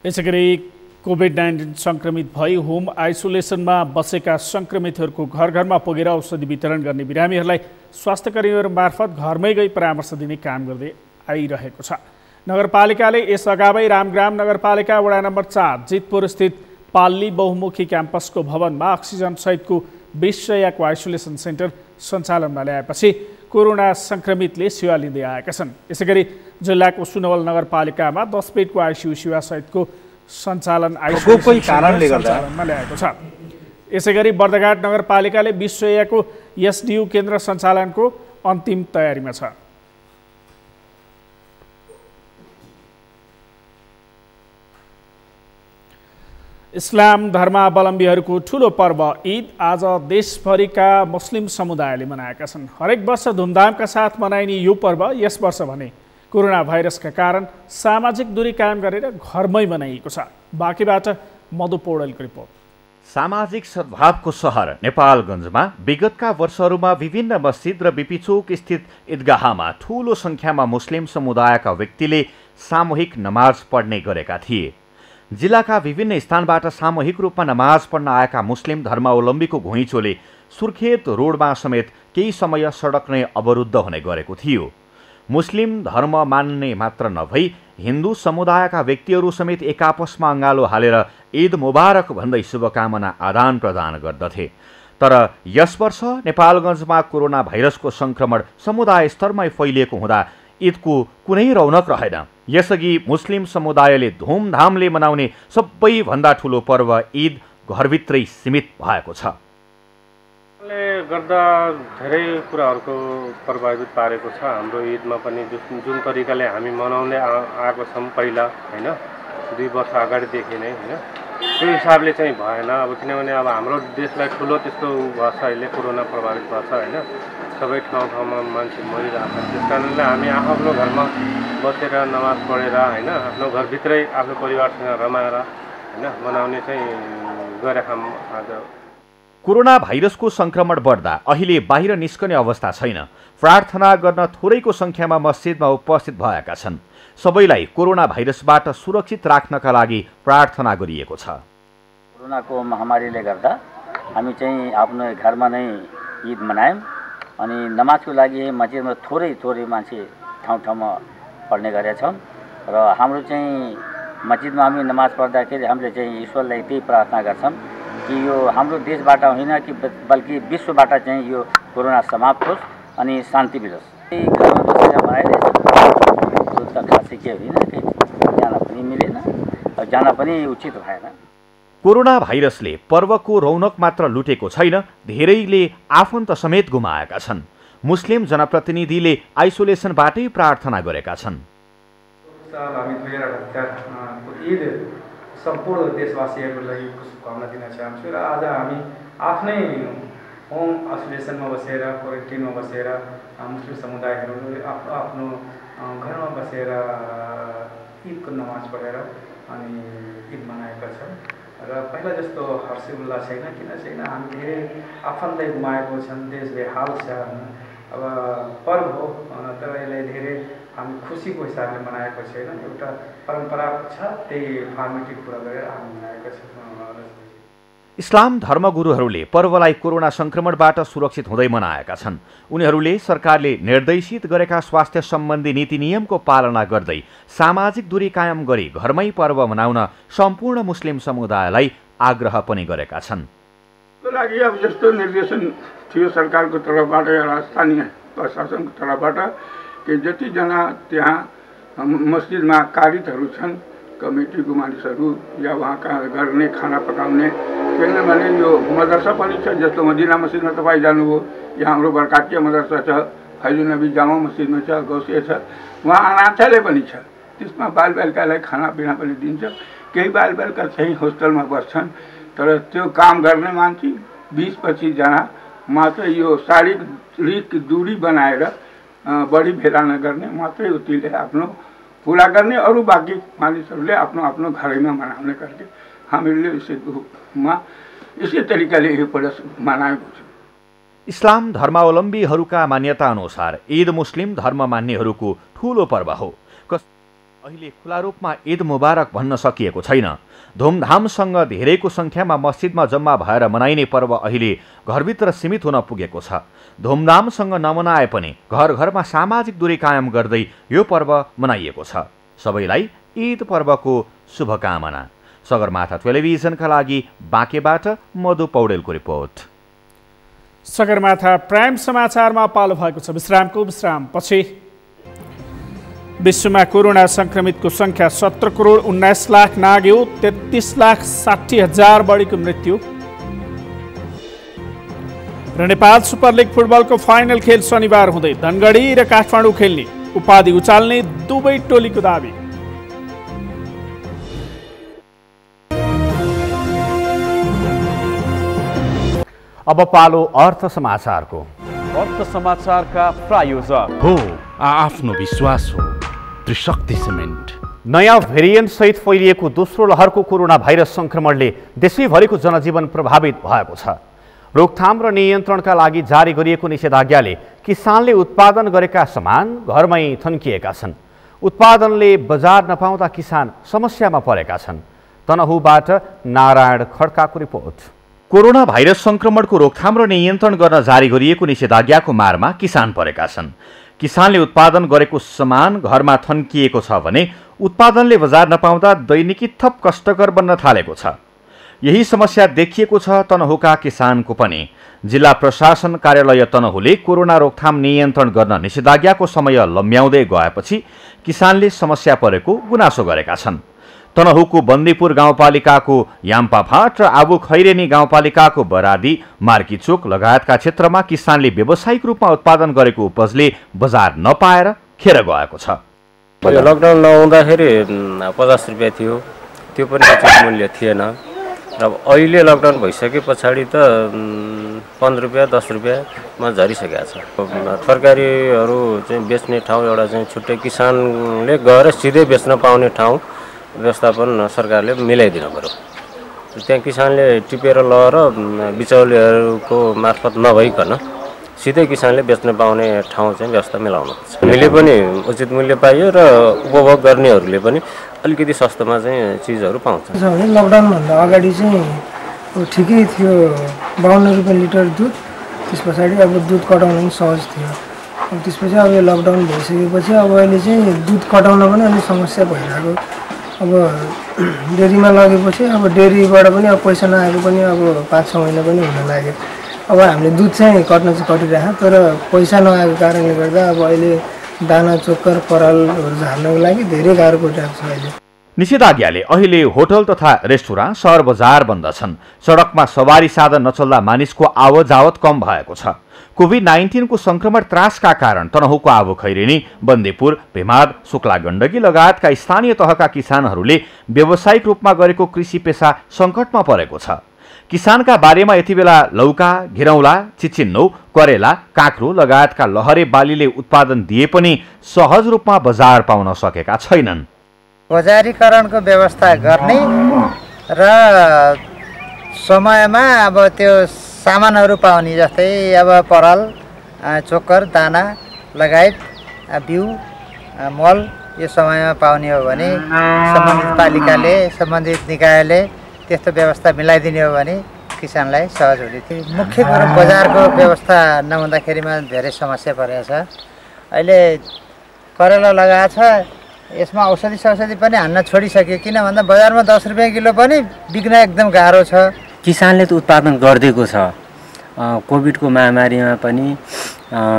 यसैगरी कोभिड-19 संक्रमित भई होम आइसोलेसनमा बसेका संक्रमितहरूको घर घरमा पुगेर औषधि वितरण गर्ने बिरामीहरूलाई स्वास्थ्य कर्मीहरू मार्फत घरमै गई परामर्श दिने काम गर्दै आइरहेको छ। नगरपालिकाले यस अगावै रामग्राम नगरपालिका वडा नम्बर 4 जितपुर स्थित पाल्ली बहुमुखी क्याम्पसको भवनमा अक्सिजन सहितको 20 शय्याको आइसोलेसन सेन्टर सञ्चालनमा ल्याएपछि कोरोना संक्रमितले सेवा लिँदै आएका छन्। यसैगरी जिल्लाको सुनवल नगरपालिकामा 10 बेडको आइसियु सेवा सहितको सञ्चालन आइसोलेसनमा ल्याएको छ। यसैगरी बर्दघाट नगरपालिकाले 20 शय्याको एसडियू केन्द्र सञ्चालनको अन्तिम तयारीमा छ। इस्लाम धर्मावलम्बीहरूको ठूलो पर्व ईद आज देशभरिका मुस्लिम समुदायले मनाएका छन्। हरेक वर्ष धुमधामका साथ मनाइने यो पर्व यस वर्ष भने कोरोना भाइरसका कारण सामाजिक दूरी कायम गरेर घरमै मनाइएको छ। बाँकीबाट मधु पौडेलको रिपोर्ट। सामाजिक सद्भावको सहर नेपालगञ्जमा विगतका वर्षहरूमा विभिन्न मस्जिद र बिपिचोक स्थित ईदगाहमा ठूलो संख्यामा मुस्लिम समुदायका व्यक्तिले सामूहिक नमाज पढ्ने गरेका थिए। जिल्लाका विभिन्न स्थानबाट सामूहिक रूपमा नमाज पढ्न आएका मुस्लिम धर्मावलम्बीको घुइँचोले सुर्खेत रोडमा समेत केही समय सडक नै अवरुद्ध हुने गरेको थियो। मुस्लिम धर्म मान्ने मात्र नभई हिन्दू समुदायका व्यक्तिहरू समेत एकापसमा अँगालो हालेर ईद मुबारक भन्दै शुभकामना आदान प्रदान गर्दथे। तर यस वर्ष नेपालगञ्जमा कोरोना भाइरसको संक्रमण समुदाय स्तरमै फैलिएको हुँदा ईदको कुनै रौनक रहेन। यसअघि मुस्लिम समुदायले धुमधामले मनाउने सबैभन्दा ठूलो पर्व ईद घरभित्रै सीमित भएको छ। गर्दा धेरै कुराहरूको प्रभावित पारेको छ। हाम्रो ईदमा पनि जुन तरिकाले हामी मनाउँदै आएको छौँ पहिला हैन 2 वर्ष अगाडिदेखि नै हैन त्यो हिसाबले चाहिँ भएन। अब किनभने अब हाम्रो देशलाई ठुलो त्यस्तो भएको छ, अहिले कोरोना प्रभावित भएको छ हैन। सबै ठाउँमा मान्छे मरिरहेको छ। त्यस कारणले हामी आफ्नो घरमा बसेर नमाज पढेर हैन आफ्नो घरभित्रै आफ्नो परिवारसँग रमाएर हैन मनाउने चाहिँ गरेका आज। कोरोना भाइरसको संक्रमण बढ्दा अहिले बाहिर निस्कने अवस्था छैन। प्रार्थना गर्न थोरैको संख्यामा मस्जिदमा उपस्थित भएका छन्। सबैलाई कोरोना भाइरसबाट सुरक्षित राख्नका लागि प्रार्थना गरिएको छ। कोरोनाको महामारीले गर्दा हामी चाहिँ आफ्नो घरमा नै ईद मनायौँ अनि नमाजको लागि मस्जिदमा थोरै मान्छे ठाउँ-ठाउँमा पढ्ने गरेका छौँ र हाम्रो चाहिँ मस्जिदमा हामी नमाज पढ्दाखेरि हामीले चाहिँ ईश्वरलाई त्यही प्रार्थना गर्छौँ कि यो हाम्रो देशबाट होइन कि बल्कि विश्वबाट चाहिँ यो कोरोना समाप्त होस् अनि शान्ति मिलोस्। घरमा बसेर मनाइरहेछ त्यो त खासै के होइन, कहीँ जान पनि मिलेन, जान पनि उचित भएन। कोरोना भाइरसले पर्वको रौनक मात्र लुटेको छैन, धेरैले आफन्त समेत गुमाएका छन्। मुस्लिम जनप्रतिनिधिले आइसोलेसनबाटै प्रार्थना गरेका छन्। हामी 2078 ईद सम्पूर्ण देशवासीहरूको लागि शुभकामना दिन चाहन्छु र आज हामी आफ्नै होम आइसोलेसनमा बसेर क्वारेन्टिनमा बसेर मुस्लिम समुदायहरूले आफ्नो घरमा बसेर ईदको नमाज पढेर अनि ईद मनाएका छन् र पहिला जस्तो हर्ष उल्लास छैन। किन छैन, हामी धेरै आफन्तै गुमाएको छन्, देश बेहाल छ। अब पर्व हो तर यसलाई धेरै हामी खुसीको हिसाबले मनाएको छैन, एउटा परम्परा छ, त्यही फर्मेटिभ कुरा गरेर हामी मनाएका छौँ। इस्लाम धर्मगुरुहरूले पर्वलाई कोरोना संक्रमणबाट सुरक्षित हुँदै मनाएका छन्। उनीहरूले सरकारले निर्देशित गरेका स्वास्थ्य सम्बन्धी नीति नियमको पालना गर्दै सामाजिक दूरी कायम गरी घरमै पर्व मनाउन सम्पूर्ण मुस्लिम समुदायलाई आग्रह पनि गरेका छन्। त्यसको लागि अब जस्तो निर्देशन थियो सरकारको तर्फबाट या स्थानीय प्रशासनको तर्फबाट कि जतिजना त्यहाँ मस्जिदमा कारितहरू छन्, कमिटीको मानिसहरू या वहाँका गर्ने खाना पकाउने, किनभने यो मदरसा पनि छ। जस्तो मदिना मस्जिदमा तपाईँ जानुभयो, यहाँ हाम्रो बरकातिया मदरसा छ, फैजुल नबी जामा मस्जिदमा छ, गौसिया छ, वहाँ अनाथालय पनि छ। त्यसमा बालबालिकालाई खानापिना पनि दिन्छ। केही बालबालिका चाहिँ होस्टलमा बस्छन्, तर त्यो काम गर्ने मान्छे 20-25 जना मात्रै यो शारीरिक दूरी बनाएर बढी भेला नगर्ने मात्रै उतिले आफ्नो पुरा गर्ने, अरू बाँकी मानिसहरूले आफ्नो आफ्नो घरैमा मनाउने करके हामीले यसै तरिकाले यो पर्व मनाएको छ। इस्लाम धर्मावलम्बीहरूका मान्यता अनुसार ईद मुस्लिम धर्म मान्नेहरूको ठूलो पर्व हो। अहिले खुला रूपमा ईद मुबारक भन्न सकिएको छैन। धुमधामसँग धेरैको संख्यामा मस्जिदमा जम्मा भएर मनाइने पर्व अहिले घरभित्र सीमित हुन पुगेको छ। धुमधामसँग नमनाए पनि घर घरमा सामाजिक दूरी कायम गर्दै यो पर्व मनाइएको छ। सबैलाई ईद पर्वको शुभकामना। सगरमाथा टेलिभिजनका लागि बाँकेबाट मधु पौडेलको रिपोर्ट। सगरमाथा प्राइम समाचारमा पालो भएको छ विश्रामपछि। विश्वमा कोरोना संक्रमितको संख्या 17,19 लाख नाग्यो, 33,60,000 बढीको मृत्यु। र नेपाल सुपर लिग फुटबलको फाइनल खेल शनिबार हुँदै धनगढी र काठमाडौँ खेल्ने, उपाधि उचाल्ने दुवै टोलीको दाबी। अब पालो अर्थ समाचारको। अर्थ समाचारका प्रायोजक हो आफ्नो विश्वास हो त्रिशक्ति सिमेन्ट। नयाँ भेरिएन्ट सहित फैलिएको दोस्रो लहरको कोरोना भाइरस संक्रमणले देशैभरिको जनजीवन प्रभावित भएको छ। रोकथाम र नियन्त्रणका लागि जारी गरिएको निषेधाज्ञाले किसानले उत्पादन गरेका सामान घरमै थन्किएका छन्। उत्पादनले बजार नपाउँदा किसान समस्यामा परेका छन्। तनहुबाट नारायण खड्काको रिपोर्ट। कोरोना भाइरस संक्रमणको रोकथाम र नियन्त्रण गर्न जारी गरिएको निषेधाज्ञाको मारमा किसान परेका छन्। किसानले उत्पादन गरेको सामान घरमा थन्किएको छ भने उत्पादनले बजार नपाउँदा दैनिकी थप कष्टकर बन्न थालेको छ। यही समस्या देखिएको छ तनहुका किसानको पनि। जिल्ला प्रशासन कार्यालय तनहुले कोरोना रोकथाम नियन्त्रण गर्न निषेधाज्ञाको समय लम्ब्याउँदै गएपछि किसानले समस्या परेको गुनासो गरेका छन्। तनहुको बन्दीपुर गाउँपालिकाको याम्पाफाट र आबु खैरेनी गाउँपालिकाको बरादी, मार्कीचोक लगायतका क्षेत्रमा किसानले व्यावसायिक रूपमा उत्पादन गरेको उपजले बजार नपाएर खेर गएको छ। लकडाउन नहुँदाखेरि 50 रुपियाँ थियो, त्यो पनि उचित मूल्य थिएन। र अहिले लकडाउन भइसके पछाडि त 15 रुपियाँ 10 रुपियाँमा झरिसकेको छ। तरकारीहरू चाहिँ बेच्ने ठाउँ एउटा चाहिँ छुट्टै किसानले गएर सिधै बेच्न पाउने ठाउँ व्यवस्थापन सरकारले मिलाइदिनु पर्यो। त्यहाँ किसानले टिपेर लगेर बिचौलियाहरूको मार्फत नभइकन सिधै किसानले बेच्न पाउने ठाउँ चाहिँ व्यवस्था मिलाउनुपर्छ। हामीले पनि उचित मूल्य पाइयो र उपभोग गर्नेहरूले पनि अलिकति सस्तोमा चाहिँ चिजहरू पाउँछ। लकडाउनभन्दा अगाडि चाहिँ ठिकै थियो, 52 रुपियाँ लिटर दुध। त्यस पछाडि अब दुध कटाउन पनि सहज थियो। अब त्यसपछि अब यो लकडाउन भइसकेपछि अब अहिले चाहिँ दुध कटाउन पनि अलिक समस्या भइरहेको। अब डेरीमा लगेपछि अब डेरीबाट पनि अब पैसा नआएको पनि अब 5-6 महिना पनि हुन लाग्यो। अब हामीले दुध चाहिँ कट्न चाहिँ कटिरहेको, तर पैसा नआएको कारणले गर्दा अब अहिले दाना चोकर परालहरू झार्नको लागि धेरै गाह्रो परिरहेको छ। अहिले निषेधाज्ञाले अहिले होटल तथा रेस्टुरेन्ट, सहर बजार बन्द छन्। सडकमा सवारी साधन नचल्दा मानिसको आवत जावत कम भएको छ। कोभिड-19 को संक्रमण त्रासका कारण तनहुको आबु खैरेनी, बन्दीपुर, भेमाद, शुक्ला गण्डकी लगायतका स्थानीय तहका किसानहरूले व्यावसायिक रूपमा गरेको कृषि पेशा सङ्कटमा परेको छ। किसानका बारेमा यति बेला लौका, घिरौला, चिचिन्नौ, करेला, काँक्रो लगायतका लहरे बालीले उत्पादन दिए पनि सहज रूपमा बजार पाउन सकेका छैनन्। बजारीकरणको व्यवस्था गर्ने र समयमा अब त्यो सामानहरू पाउने, जस्तै अब पराल, चोकर, दाना लगायत बिउ, मल यो समयमा पाउने हो भने सम्बन्धित पालिकाले, सम्बन्धित निकायले त्यस्तो व्यवस्था मिलाइदिने हो भने किसानलाई सहज हुने थियो। मुख्य कुरो बजारको व्यवस्था नहुँदाखेरिमा धेरै समस्या परेको छ। अहिले करेला लगाएको छ, यसमा औषधि पनि हान्न छोडिसक्यो। किन भन्दा बजारमा 10 रुपियाँ किलो पनि बिक्न एकदम गाह्रो छ। किसानले त उत्पादन गरिदिएको छ। कोभिडको महामारीमा पनि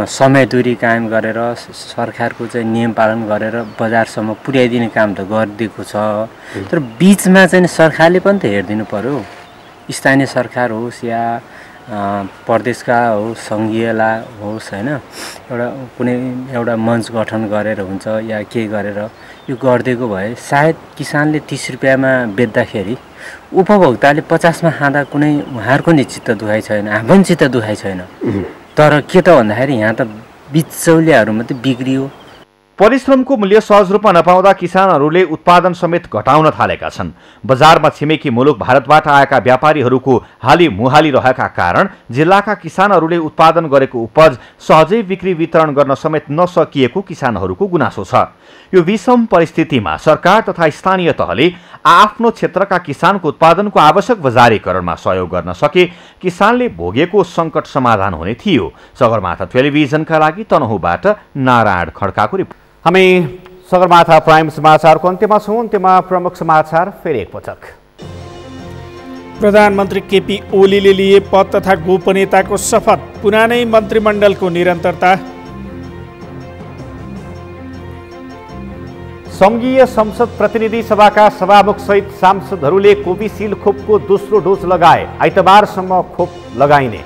समय दूरी कायम गरेर सरकारको चाहिँ नियम पालन गरेर बजारसम्म पुर्याइदिने काम त गरिदिएको छ। तर बिचमा चाहिँ सरकारले पनि त हेरिदिनु पर्यो। स्थानीय सरकार होस् या प्रदेशका होस्, सङ्घीयला होस्, होइन, एउटा मञ्च गठन गरेर हुन्छ या के गरेर यो गरिदिएको भए सायद किसानले 30 रुपियाँमा बेच्दाखेरि उपभोक्ताले 50मा खाँदा कुनै उहाँहरूको नि चित्त दुखाइ छैन, हाम्रो पनि चित्त दुखाइ छैन। तर के त भन्दाखेरि यहाँ त बिचौलियाहरू मात्रै बिग्रियो। परिश्रमको मूल्य सहज रूपमा नपाउँदा किसानहरूले उत्पादन समेत घटाउन थालेका छन्। बजारमा छिमेकी मुलुक भारतबाट आएका व्यापारीहरूको हाली मुहाली रहेका कारण जिल्लाका किसानहरूले उत्पादन गरेको उपज सहजै बिक्री वितरण गर्न समेत नसकिएको किसानहरूको गुनासो छ। यो विषम परिस्थितिमा सरकार तथा स्थानीय तहले आफ्नो क्षेत्रका किसानको उत्पादनको आवश्यक बजारीकरणमा सहयोग गर्न सके किसानले भोगेको सङ्कट समाधान हुने थियो। सगरमाथा टेलिभिजनका लागि तनहुबाट नारायण खड्काको रिपोर्ट। हामी सगरमाथा प्राइम समाचारको अन्त्यमा छौँ। अन्त्यमा प्रमुख समाचार फेरि एकपटक। प्रधानमन्त्री केपी ओलीले लिए पद तथा गोपनीयताको शपथ, पुरानै मन्त्रीमण्डलको निरन्तरता। संघीय संसद प्रतिनिधि सभाका सभामुख सहित सांसदहरूले कोभिसिल्ड खोपको दोस्रो डोज लगाए। आइतबारसम्म खोप लगाइने।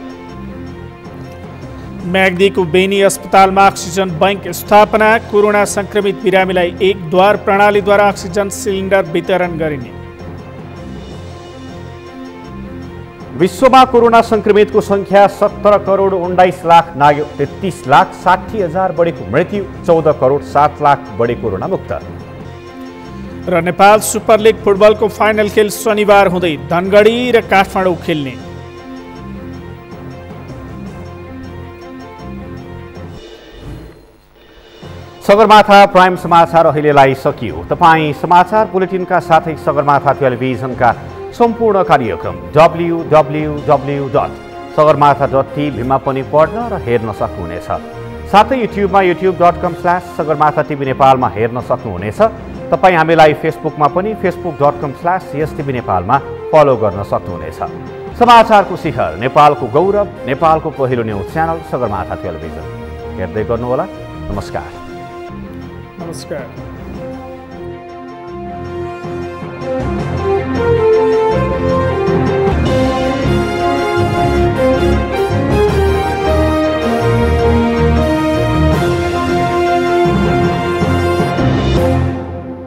म्याग्दीको बेनी अस्पतालमा अक्सिजन बैंक स्थापना। कोरोना संक्रमित बिरामीलाई एक द्वार प्रणालीद्वारा अक्सिजन सिलिन्डर वितरण गरिने। विश्वमा कोरोना संक्रमितको संख्या 17 करोड 19 लाख नाग्यो। 33 लाख 60 हजार बढेको मृत्यु, 14 करोड 7 लाख बढे कोरोना मुक्त। र नेपाल सुपर लिग फुटबलको फाइनल खेल शनिबार हुँदै धनगढी र काठमाडौँ खेल्ने। सगरमाथा प्राइम समाचार अहिलेलाई सकियो। तपाईँ समाचार बुलेटिनका साथै सगरमाथा टेलिभिजनका सम्पूर्ण कार्यक्रम www.sagarmatha.tv मा पनि पढ्न र हेर्न सक्नुहुनेछ। साथै युट्युबमा youtube.com/sagarmathatv नेपालमा हेर्न सक्नुहुनेछ। तपाईँ हामीलाई फेसबुकमा पनि facebook.com/yestv नेपालमा फलो गर्न सक्नुहुनेछ। समाचारको शिखर, नेपालको गौरव, नेपालको पहिलो न्युज च्यानल सगरमाथा टेलिभिजन हेर्दै गर्नुहोला। नमस्कार। नमस्कार।